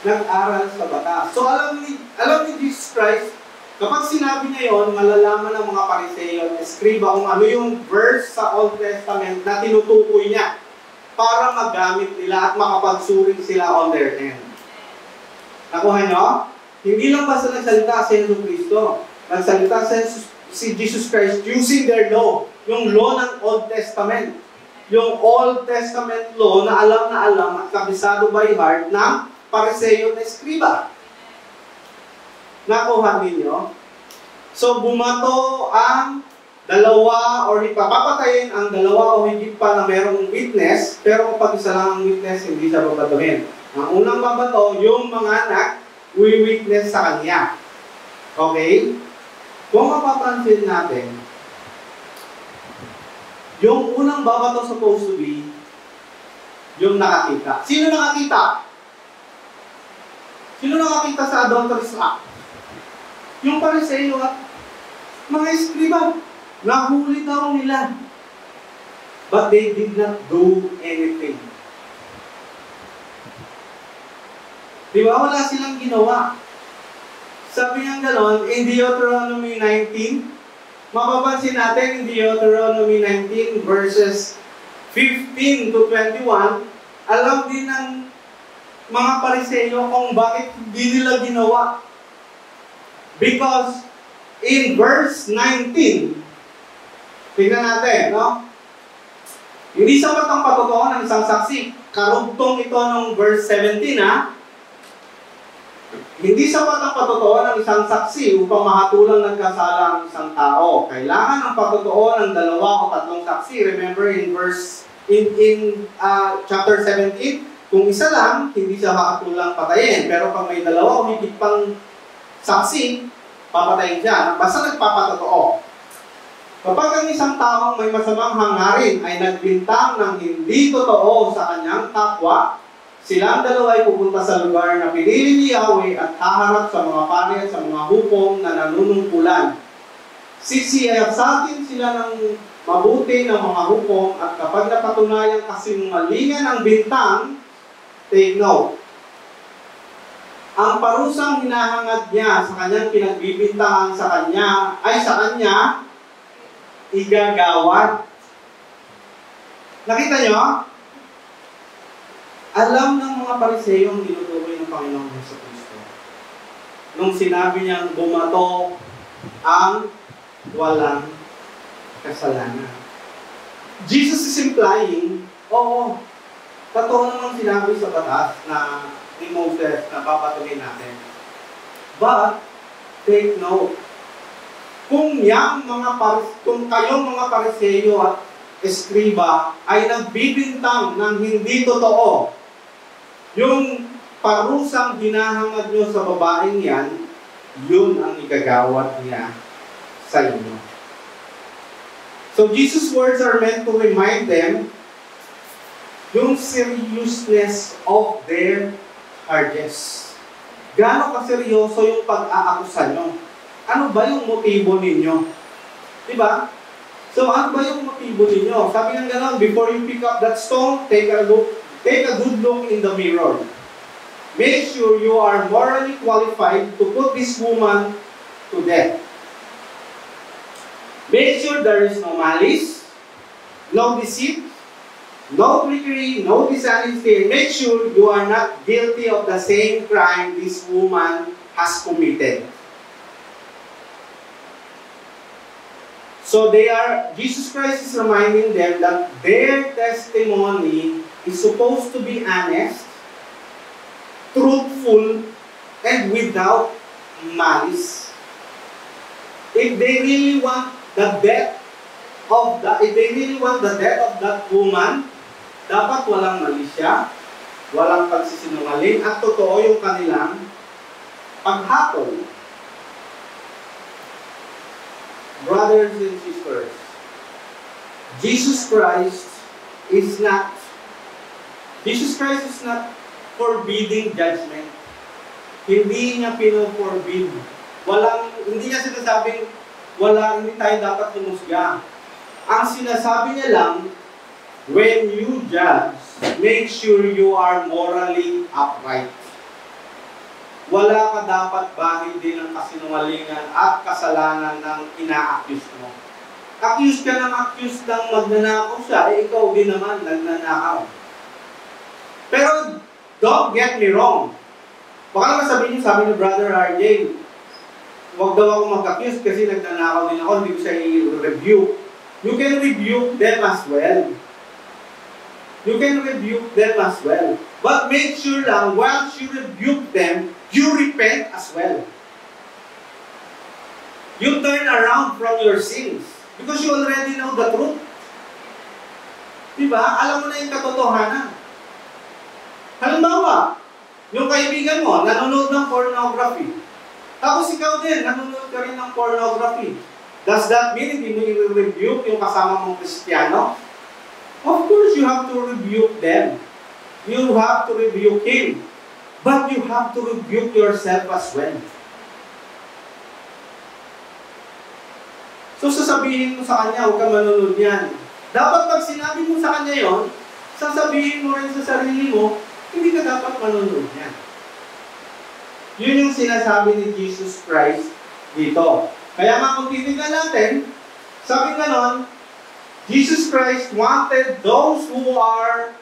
nag-aral sa batas. So alam ni Jesus Christ, kapag sinabi niya yon, malalaman ng mga Pariseo at Eskriba kung ano yung verse sa Old Testament na tinutukoy niya para magamit nila at makapagsuring sila on their end. Nakuha nyo? Hindi lang basta nagsalita si Jesus Cristo. Nagsalita si Jesus Christ using their law. Yung law ng Old Testament. Yung Old Testament law na alam at kabisado by heart ng Pariseo at Eskriba. Nakuha ninyo? So, bumato ang dalawa or papatayin ang dalawa o higit pa na merong witness, pero kung pag-isa lang ang witness, hindi siya babatuhin. Ang unang babato, yung mga nag-witness sa kanya. Okay? Kung mapapansin natin, yung unang babato supposed to be yung nakakita. Sino nakakita? Sino nakakita sa Adulterous Act? Yung Pariseo at mga Eskriba. Nahuli daw nila. But they did not do anything. Di ba? Wala silang ginawa. Sabi nga gano'n, in Deuteronomy 19, mapapansin natin in Deuteronomy 19 verses 15 to 21, alam din ng mga Pariseyo kung bakit hindi nila ginawa. Because in verse 19, tingnan natin, no? Hindi sapat ang patutuo ng isang saksi. Karugtong ito ng verse 17, ha? Hindi sapat ang patutuo ng isang saksi upang mahatulang nagkasala ang isang tao. Kailangan ang patutuo ng 2 o 3 saksi. Remember in chapter 17, kung isa lang, hindi siya makatulang patayin. Pero pag may 2 o higit pang saksi, papatayin siya. Basta nagpapatotoo. Kapag ang isang taong may masamang hangarin ay nagbintang ng hindi totoo sa kanyang kapwa, silang dalawa ay pupunta sa lugar na pinili ni Yahweh at haharap sa mga pari at sa mga hupong na nanunungkulan. Sisiyasatin sila ng mabuti ng mga hupong at kapag napatunayan kasinungalingan ang bintang, take note, ang parusang hinahangad niya sa kanyang pinagbibintangan sa kanya, igagawad. Nakita nyo? Alam ng mga Pariseyo ang tinutukoy ng Panginoong Jesucristo. Nung sinabi niyang bumato ang walang kasalanan. Jesus is implying, oo, totoo namang sinabi sa batas na ni Moses na papatuloy natin. But, take note, kung kayong mga Pariseyo at eskriba ay nagbibintang ng hindi totoo, yung parusang hinahangad nyo sa babaeng yan, yun ang igagawad niya sa inyo. So Jesus' words are meant to remind them yung seriousness of their charges. Gaano kaseryoso yung pag-aakusa nyo? Ano ba yung motibo ninyo? Diba? So, ano ba yung motibo ninyo? Sabi ng gano'n, before you pick up that stone, take a good look in the mirror. Make sure you are morally qualified to put this woman to death. Make sure there is no malice, no deceit, no trickery, no dishonesty. Make sure you are not guilty of the same crime this woman has committed. So Jesus Christ is reminding them that their testimony is supposed to be honest, truthful, and without malice. If they really want the death of that woman, dapat walang malisya, walang pagsisinungaling, at totoo yung kanilang paghatol. Brothers and sisters, Jesus Christ is not forbidding judgment. Hindi niya pino-forbid. Hindi niya sinasabing hindi tayo dapat humusga. Ang sinasabi niya lang, when you judge, make sure you are morally upright. Wala ka dapat bahid din ng kasinungalingan at kasalanan ng ina-accuse mo. Accuse ka ng accuse ng magnanakaw siya, ikaw din naman nagnanakaw. Pero, don't get me wrong. Baka naman sabihin niyo, sabi ni Brother RJ, huwag daw ako mag-accuse kasi nagnanakaw din ako, hindi ko siya i-rebuke. You can rebuke them as well. But make sure lang, once you rebuke them, you repent as well. You turn around from your sins. Because you already know the truth. Diba? Alam mo na yung katotohanan. Halimbawa, yung kaibigan mo, nanonood ng pornography. Tapos ikaw din, nanonood ka rin ng pornography. Does that mean hindi mo i-rebuke yung kasama mong Kristiyano? Of course, you have to rebuke them. You have to rebuke him. But you have to rebuke yourself as well. So sasabihin mo sa kanya, huwag ka manunod yan. Dapat pag sinabi mo sa kanya yon, sasabihin mo rin sa sarili mo, hindi ka dapat manunod yan. Yun yung sinasabi ni Jesus Christ dito. Kaya nga kung titignan natin, sabi ganon, Jesus Christ wanted those who are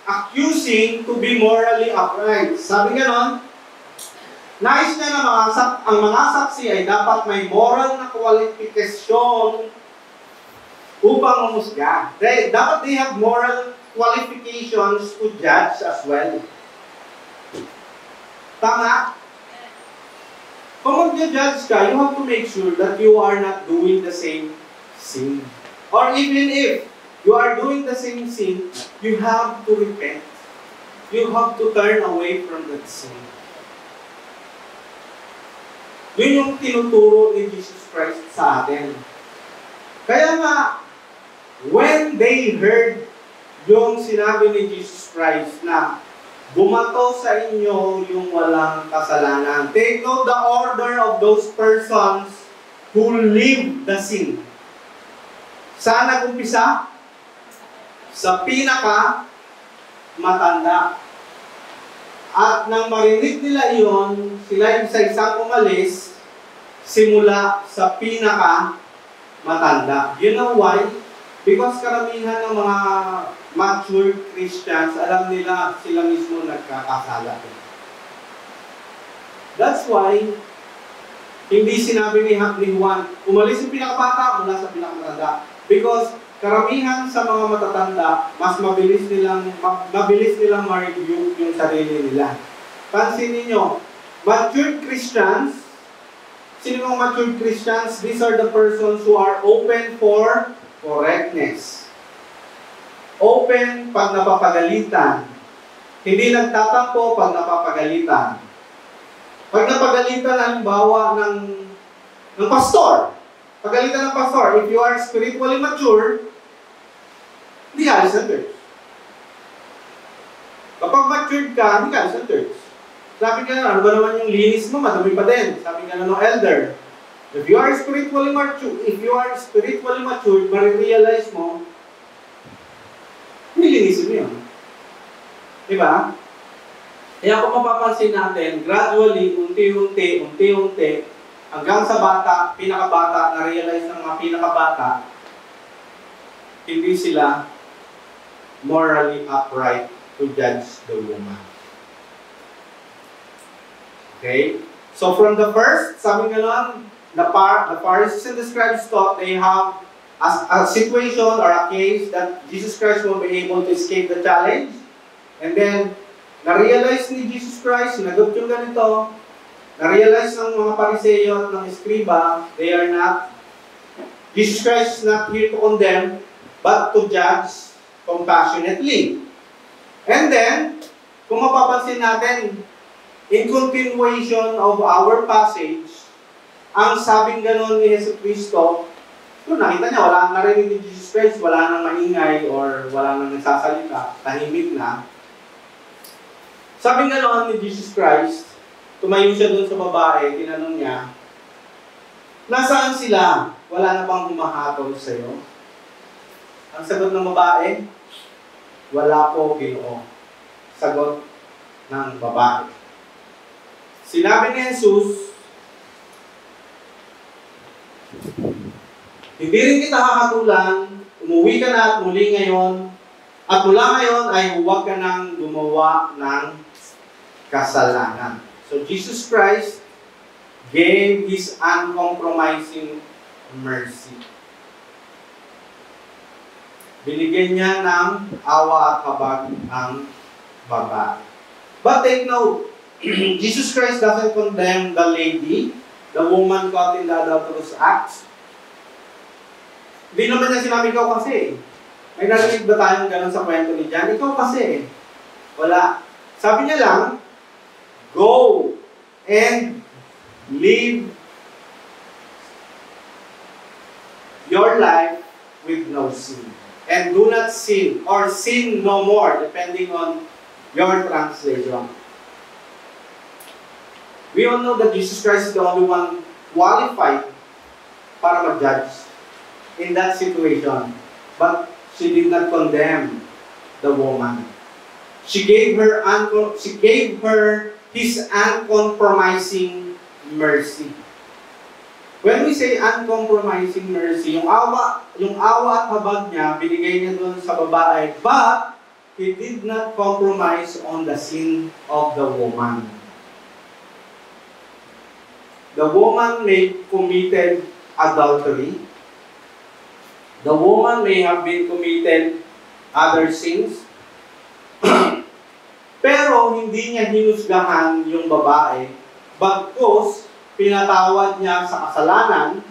accusing to be morally upright. Sabi ganon, nais niya na ang mga saksi ay dapat may moral na kwalifikasyon upang umusga. Dapat they have moral qualifications to judge as well. Tama? Kung mag-judge ka, you have to make sure that you are not doing the same sin. Or even if you are doing the same sin, you have to repent. You have to turn away from that sin. Yun yung tinuturo ni Jesus Christ sa atin. Kaya nga, when they heard yung sinabi ni Jesus Christ na bumato sa inyo yung walang kasalanan. Take note the order of those persons who live the sin. Saan nag-umpisa? Sa pinaka matanda. At nang marinig nila iyon, sila isa-isang umalis simula sa pinaka matanda. You know why? Because karamihan ng mga mature Christians, alam nila sila mismo nagkakasala. That's why, hindi sinabi ni Juan, umalis yung pinakabata mula sa pinakamatanda. Because karamihan sa mga matatanda, mas mabilis nilang ma-review yung sarili nila. Pansin ninyo, mature Christians, sino mga mature Christians? These are the persons who are open for correctness. Open pag napapagalitan. Hindi nagtatampo pag napapagalitan. Pag napagalitan, halimbawa ng pastor. Pagalitan ng pastor, if you are spiritually mature, hindi ka alis ng church. Kapag matured ka, hindi ka alis ng church. Sabi ka, ano ba naman yung linis mo? Madumi pa din. Sabi nga ng elder. If you are spiritually mature, marirealize mo, nilinisin mo yun. Diba? Kaya kung mapapansin natin, gradually, unti-unti, hanggang sa bata, pinakabata, na-realize ng mga pinakabata, hindi sila morally upright to judge the woman. Okay? So from the first, sabi nga nun, the Pharisees and the scribes thought they have a situation or a case that Jesus Christ will be able to escape the challenge. And then, na-realize ni Jesus Christ, nagot yung ganito, na-realize ng mga Pariseo at ng Eskriba, Jesus Christ is not here to condemn, but to judge compassionately. And then, kung mapapansin natin, in continuation of our passage, ang sabing ganon ni Yesu Cristo, kung nakita niya, wala nang narinig ni Jesus Christ, wala nang maingay, or wala nang nagsasalita, tahimik na. Sabing ganon ni Jesus Christ, tumayo siya doon sa babae, tinanong niya, nasaan sila? Wala na bang humahatol sa iyo? Ang sagot ng babae, wala po, Ginoo. Sagot ng babae. Sinabi ni Jesus, hindi rin kita hakatulan, umuwi ka na at muli ngayon, at mula ngayon ay huwag ka nang gumawa ng kasalanan. So Jesus Christ gave His uncompromising mercy. Binigyan niya ng awa at habag ang babae. But take note, Jesus Christ doesn't condemn the lady, the woman caught in the adulterous act. Hindi naman niya sinabi, ikaw kasi. May narinig ba tayong ganun sa kwento ni John? Ikaw kasi. Wala. Sabi niya lang, go and live your life with no sin. And do not sin, or sin no more, depending on your translation. We all know that Jesus Christ is the only one qualified para mag-judge in that situation. But she did not condemn the woman. She gave her His uncompromising mercy. When we say uncompromising mercy, yung awa at habag niya, binigay niya doon sa babae, but He did not compromise on the sin of the woman. The woman may committed adultery. The woman may have been committed other sins. Pero hindi niya hinusgahan yung babae. Bagkus, pinatawad niya sa kasalanan.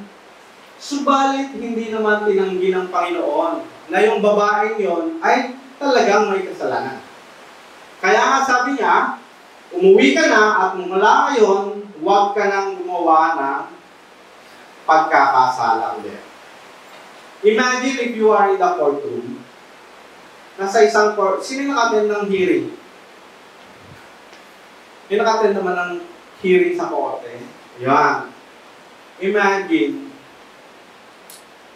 Subalit, hindi naman tinanggi ng Panginoon na yung babae yon ay talagang may kasalanan. Kaya nga sabi niya, umuwi ka na at mula ngayon, huwag ka nang gumawa ng pagkakasala ulit. Imagine if you are in the courtroom, nasa isang court, sino nakaten ng hearing? Sino nakaten naman ng hearing sa korte? Yan. Imagine,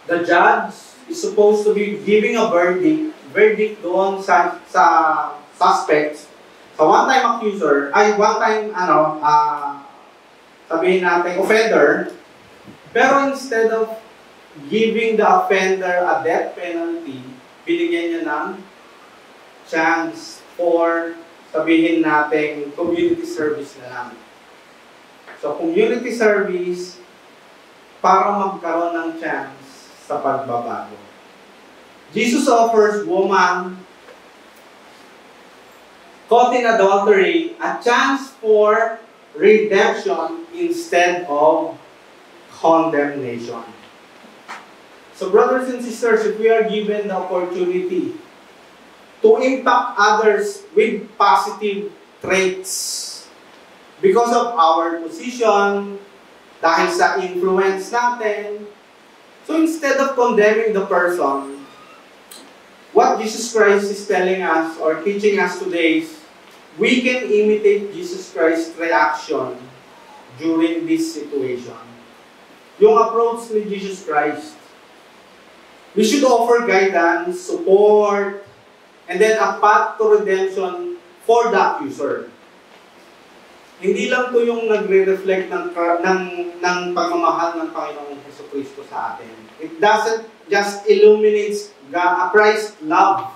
the judge is supposed to be giving a verdict doon sa suspect, sa one-time accuser, sabihin natin, offender, pero instead of giving the offender a death penalty, binigyan niya ng chance for, sabihin natin, community service na lang. So, community service para magkaroon ng chance sa pagbabago. Jesus offers woman caught in adultery a chance for redemption instead of condemnation. So brothers and sisters, if we are given the opportunity to impact others with positive traits because of our position, dahil sa influence natin, so instead of condemning the person, what Jesus Christ is telling us or teaching us today is we can imitate Jesus Christ's reaction during this situation. Yung approach ni Jesus Christ. We should offer guidance, support, and then a path to redemption for the accuser. Hindi lang to yung nagre-reflect ng pagmamahal ng Panginoong Jesucristo sa atin. It doesn't just illuminates Christ's love,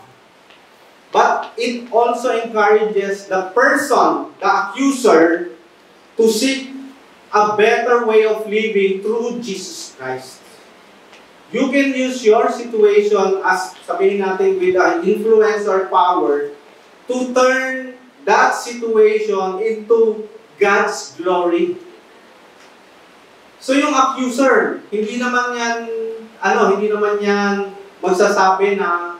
but it also encourages the person, the accuser, to seek a better way of living through Jesus Christ. You can use your situation as, sabihin natin, with an influence or power to turn that situation into God's glory. So yung accuser, hindi naman yan magsasabi na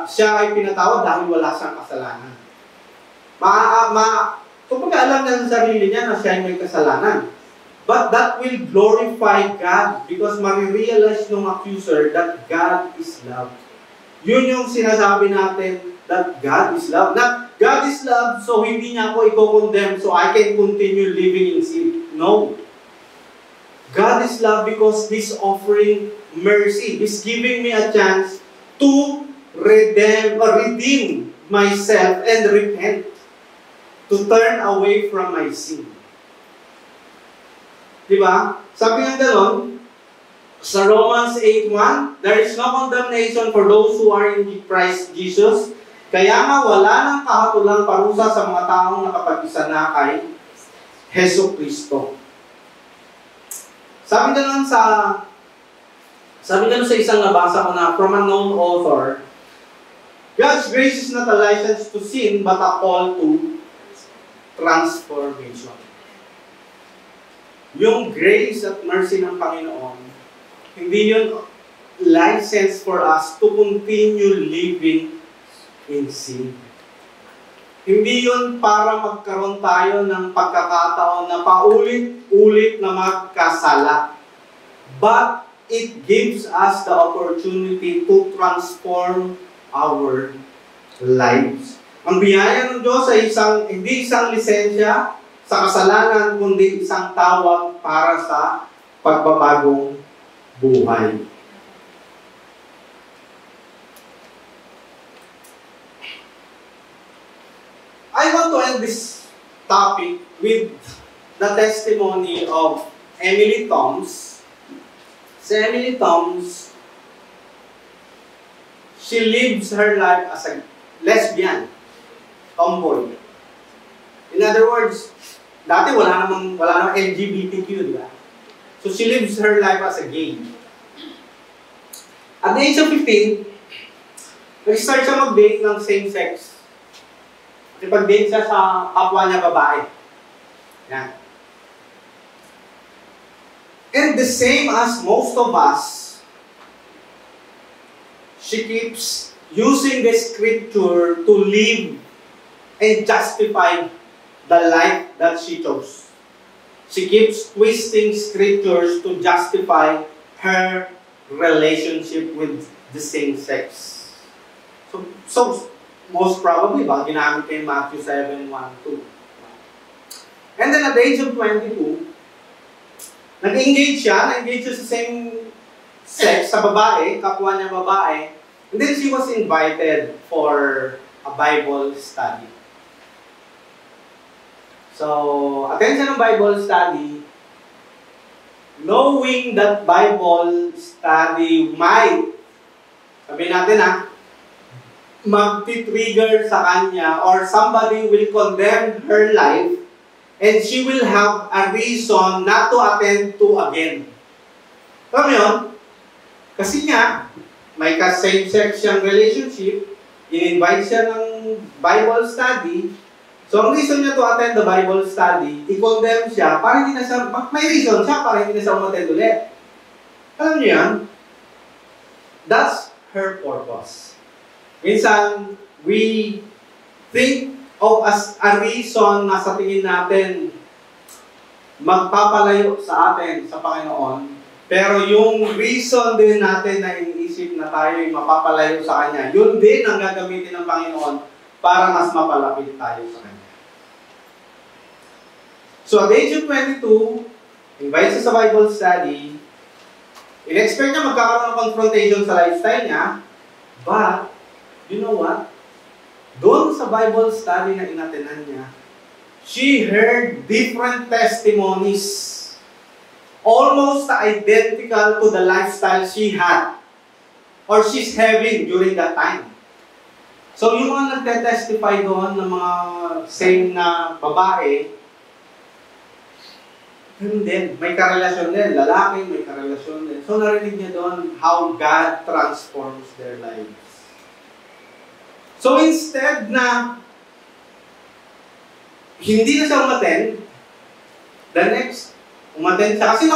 siya ay pinatawad dahil wala siyang kasalanan. Kapag alam niya sa sarili niya na siya ay may kasalanan. But that will glorify God because marirealize ng accuser that God is love. Yun yung sinasabi natin, that God is love. Not God is love, so hindi niya ako i-condemn so I can continue living in sin. No. God is love because He's offering mercy. He's giving me a chance to redeem myself and repent. To turn away from my sin. Diba? Sabi nga gano'n, sa Romans 8:1, there is no condemnation for those who are in Christ Jesus. Kaya nga wala nang kahatulang parusa sa mga taong nakapag-isa na kay Hesus Kristo. Sabi gano'n sa isang nabasa ko na from a known author, God's grace is not a license to sin, but a call to transformation. Yung grace at mercy ng Panginoon, hindi yun license for us to continue living in sin. Hindi yun para magkaroon tayo ng pagkakataon na paulit-ulit na magkasala. But it gives us the opportunity to transform our lives. Ang biyaya ng Diyos ay hindi isang lisensya sa kasalanan, kundi isang tawag para sa pagbabagong buhay. I want to end this topic with the testimony of Emily Toms. Si Emily Toms, she lives her life as a lesbian, tomboy. In other words, dati wala namang LGBTQ, di ba? So she lives her life as a gay. At the age of 15, nag-start siya mag-date ng same-sex. Nakipag-date siya sa kapwa niya babae. Yan. And the same as most of us, she keeps using the scripture to live and justify the life that she chose. She keeps twisting scriptures to justify her relationship with the same sex. So most probably, ginamit kay Matthew 7:1-2. And then at the age of 22, nag-engage siya sa same sex, sa babae, kapwa niya babae, and then she was invited for a Bible study. So, attend siya ng Bible study, knowing that Bible study might, sabihin natin magti-trigger sa kanya or somebody will condemn her life and she will have a reason not to attend to again. Alam mo yun? Kasi nga, may ka-same-sex siyang relationship, in-invite siya ng Bible study. So, ang reason niya to attend the Bible study, i-condemn siya, para hindi na siya, may reason siya, para hindi na siya umattend ulit. Alam niyo yan? That's her purpose. Minsan, we think of as a reason na sa tingin natin magpapalayo sa atin sa Panginoon, pero yung reason din natin na iniisip na tayo'y mapapalayo sa Kanya, yun din ang gagamitin ng Panginoon para mas mapalapit tayo sa Kanya. So at the age of 22, invite siya sa Bible study, in-expect niya magkakaroon ng confrontation sa lifestyle niya, but, you know what? Doon sa Bible study na inatenan niya, she heard different testimonies, almost identical to the lifestyle she had, or she's having during that time. So yung mga nagte-testify doon ng mga same na babae, yun din, may karelasyon din, lalaki, may karelasyon din. So narinig niya doon how God transforms their lives. So instead na hindi na siya umattend, the next, umattend siya. Kasi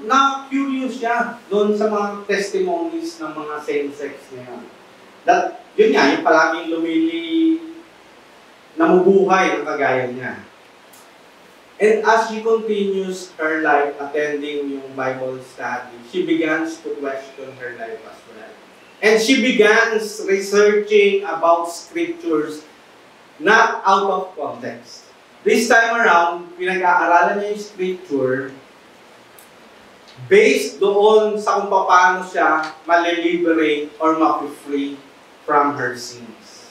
na-curious siya doon sa mga testimonies ng mga same-sex niya. That, yun nga, yung palaging namubuhay ng kagaya niya. And as she continues her life attending yung Bible study, she begins to question her life as well. And she begins researching about scriptures not out of context. This time around, pinag-aaralan niya yung scripture based doon sa kung paano siya maliliberate or ma-free from her sins.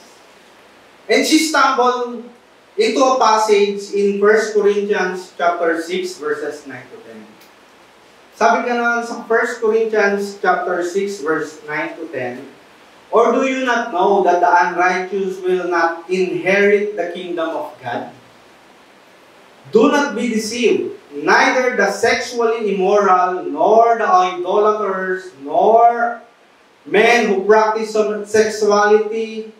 And she stumbled into a passage in 1 Corinthians chapter 6 verses 9 to 10. Sabi ka naman sa 1 Corinthians chapter 6 verse 9 to 10, or do you not know that the unrighteous will not inherit the kingdom of God? Do not be deceived, neither the sexually immoral, nor the idolaters, nor men who practice sexuality,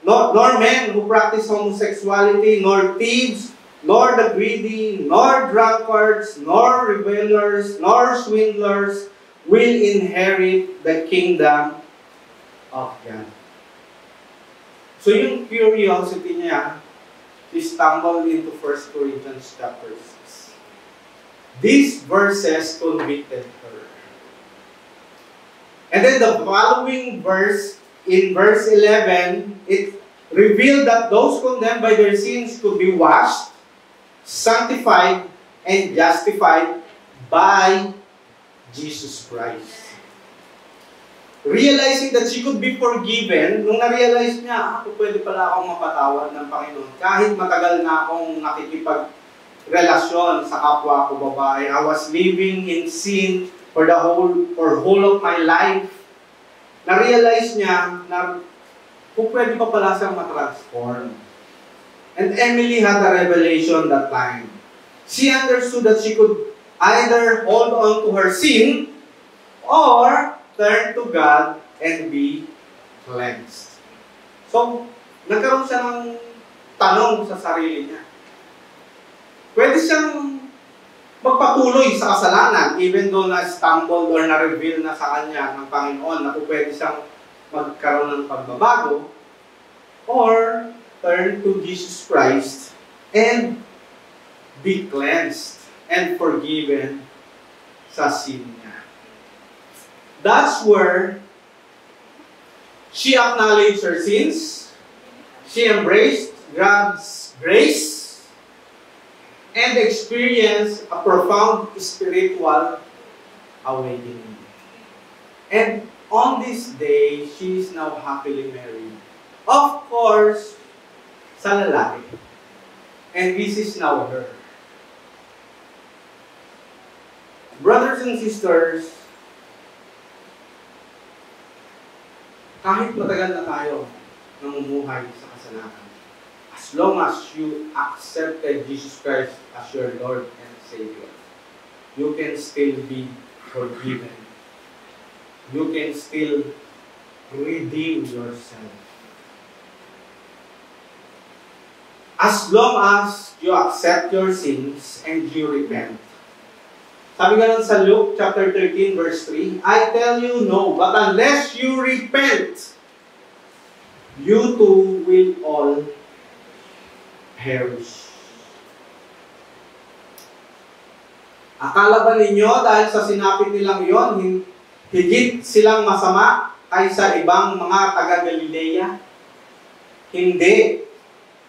nor men who practice homosexuality, nor thieves, nor the greedy, nor drunkards, nor revelers, nor swindlers will inherit the kingdom of God. So yung curiosity niya, she stumbled into 1 Corinthians chapter 6. These verses convicted her. And then the following verse, in verse 11, it revealed that those condemned by their sins could be washed, sanctified, and justified by Jesus Christ. realizing that she could be forgiven, nung na-realize niya, pwede pala akong mapatawad ng Panginoon. Kahit matagal na akong nakikipagrelasyon sa kapwa ko babae, I was living in sin for whole of my life. Na-realize niya na pwede pa pala siyang matransform. And Emily had a revelation that time. She understood that she could either hold on to her sin or turn to God and be cleansed. So, nagkaroon siya ng tanong sa sarili niya. Pwede siyang magpatuloy sa kasalanan even though na-stumbled or na-reveal na sa kanya ng Panginoon na pwede siyang magkaroon ng pagbabago, or turn to Jesus Christ and be cleansed and forgiven sa sin niya. That's where she acknowledged her sins, she embraced God's grace, and experienced a profound spiritual awakening. And on this day, she is now happily married. Of course, sa lalaki. And this is now her. Brothers and sisters, kahit matagal na tayo namumuhay sa kasalanan, as long as you accepted Jesus Christ as your Lord and Savior, you can still be forgiven. You can still redeem yourself. As long as you accept your sins and you repent. Sabi nga sa Luke chapter 13 verse 3, I tell you no, but unless you repent, you too will all perish. Akala ba ninyo dahil sa sinapit nilang yon, higit silang masama kaysa ibang mga taga-Galilea? Hindi.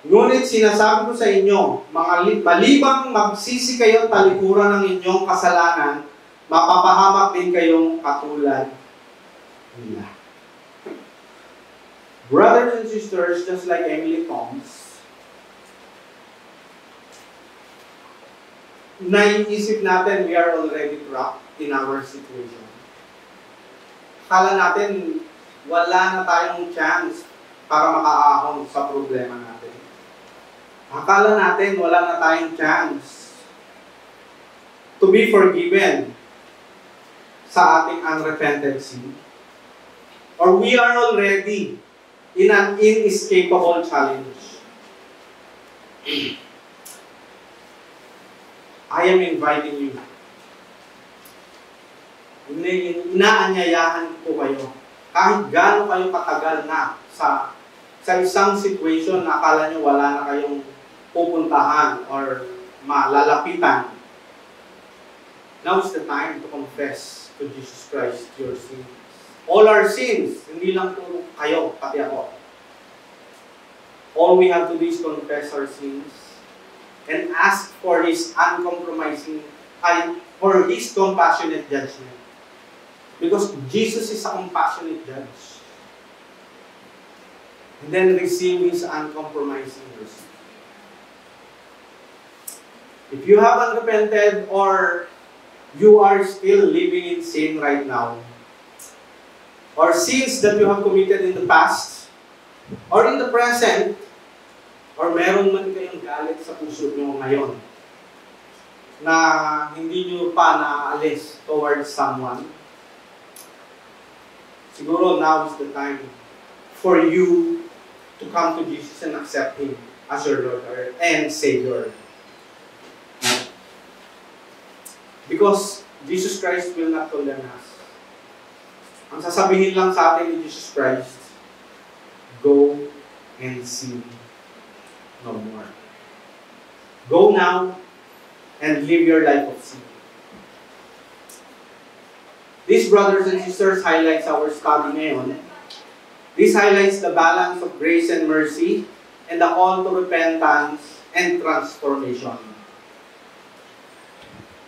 Ngunit sinasabi ko sa inyo, malibang magsisi kayo talikuran ng inyong kasalanan, mapapahamak din kayong katulad nila. Brothers and sisters, just like Emily Thomas, naiisip natin we are already trapped in our situation. Akala natin wala na tayong chance para makaahon sa problema natin. Akala natin wala na tayong chance to be forgiven sa ating unrepented sin. Or we are already in an inescapable challenge. I am inviting you. Inaanyayahan ko kayo. Kahit gaano kayo katagal na sa isang situation na akala nyo wala na kayong pupuntahan or malalapitan. Now is the time to confess to Jesus Christ your sins. All our sins, hindi lang po kayo, pati ako. All we have to do is confess our sins and ask for His for His compassionate judgment. Because Jesus is a compassionate judge. And then receive His uncompromising mercy. If you haven't repented or you are still living in sin right now, or sins that you have committed in the past, or in the present, or meron man kayong galit sa puso nyo ngayon, na hindi nyo pa naaalis towards someone, siguro now is the time for you to come to Jesus and accept Him as your Lord and Savior. Because Jesus Christ will not condemn us. Ang sasabihin lang sa atin ni Jesus Christ, go and sin no more. Go now and live your life of sin. These, brothers and sisters, highlights our study ngayon. This highlights the balance of grace and mercy and the call to repentance and transformation.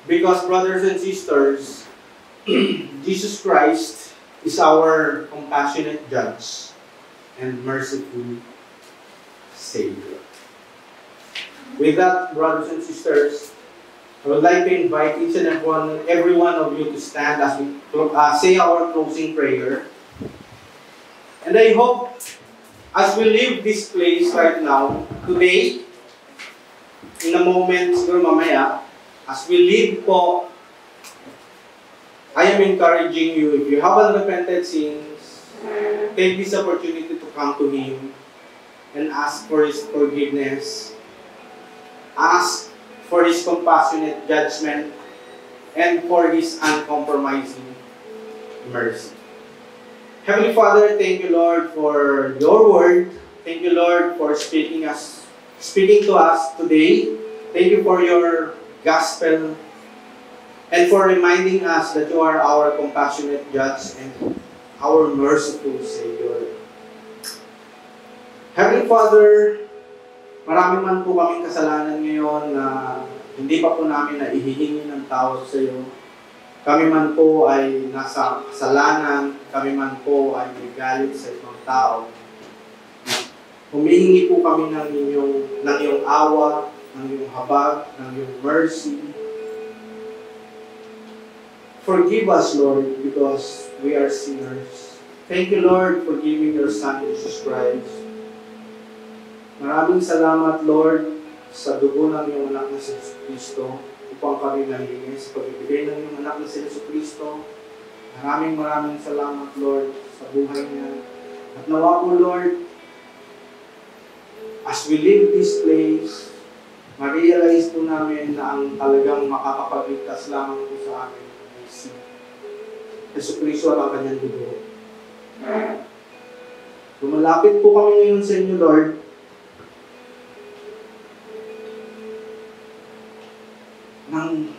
Because, brothers and sisters, Jesus Christ is our compassionate judge and merciful Savior. With that, brothers and sisters, I would like to invite each and every one of you to stand as we say our closing prayer. And I hope as we leave this place right now, today, in a moment, siguro mamaya, as we leave po, I am encouraging you, if you have unrepented sins, take this opportunity to come to Him and ask for His forgiveness. Ask for His compassionate judgment and for His uncompromising mercy. Heavenly Father, thank you, Lord, for your word. Thank you, Lord, for speaking to us today. Thank you for your gospel and for reminding us that you are our compassionate judge and our merciful Savior. Heavenly Father, marami man po kaming kasalanan ngayon na hindi pa po namin naihihingi ng tawad sa iyo. Kami man po ay nasa kasalanan, kami man po ay may galit sa ibang tao. Humihingi po kami ng iyong awa, ng iyong habag, ng iyong mercy. Forgive us, Lord, because we are sinners. Thank you, Lord, for giving your Son, Jesus Christ. Maraming salamat, Lord, sa dugo ng iyong anak na si Jesus Cristo upang kami nahingi sa pagbibigay ng iyong anak na si Jesus Cristo. Maraming salamat, Lord, sa buhay niya. At nawa po, Lord, as we leave this place, ma-realize po namin na ang talagang makakapagligtas lamang po sa amin ay si Jesus Cristo at ang kanyang dugo. Lumalapit po kami ngayon sa inyo, Lord, ng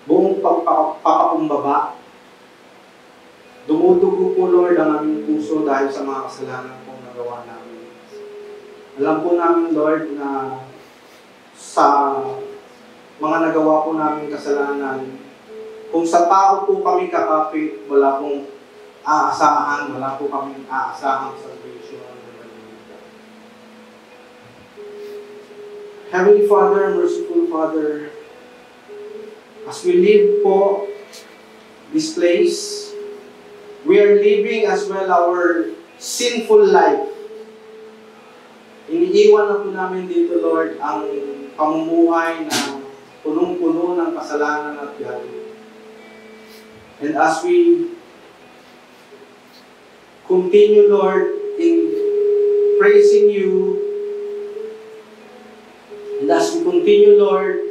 buong pagpapakumbaba. Dumudugo po, Lord, ang aming puso dahil sa mga kasalanan pong nagawa namin. Alam po namin, Lord, na sa mga nagawa po namin kasalanan, kung sa tao po kami kakapit, wala pong aasahan, wala po kami aasahang salvation. Heavenly Father, merciful Father, as we leave po this place, we are living as well our sinful life. Iniiwan na po namin dito, Lord, ang pamumuhay na punong-puno ng kasalanan at galit. And as we continue, Lord, in praising you, and as we continue, Lord,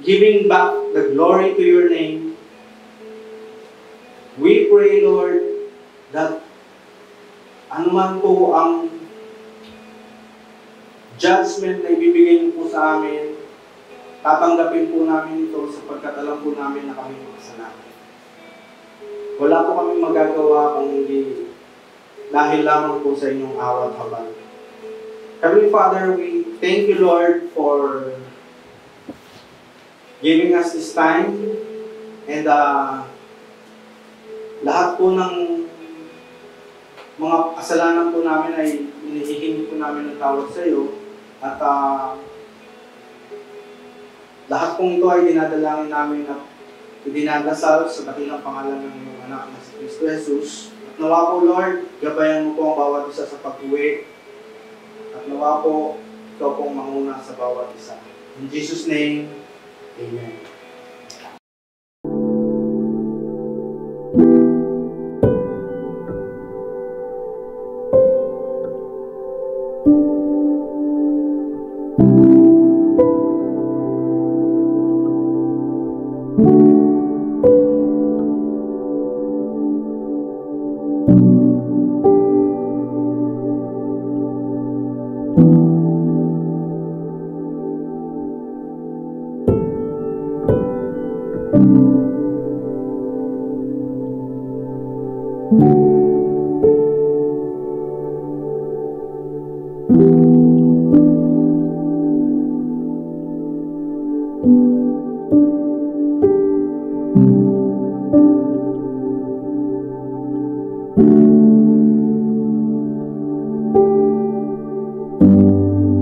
giving back the glory to your name, we pray, Lord, that anuman po ang judgment na ibibigay niyo po sa amin, tatanggapin po namin ito sapagkat alam po namin na kami makasalanan. Wala po kami magagawa kung hindi dahil lamang po sa inyong awa at habag. Heavenly Father, we thank you, Lord, for giving us this time and lahat po ng mga kasalanan po namin ay inihihingi po namin ng tawad sa iyo at lahat pong ito ay dinadalangin namin at idinadasal sa dakilang pangalan ng iyong anak na si Kristo Jesus. At nawa po, Lord, gabayan mo po ang bawat isa sa pag-uwi. At nawa po, ikaw pong manguna sa bawat isa. In Jesus' name, Amen. Thank you.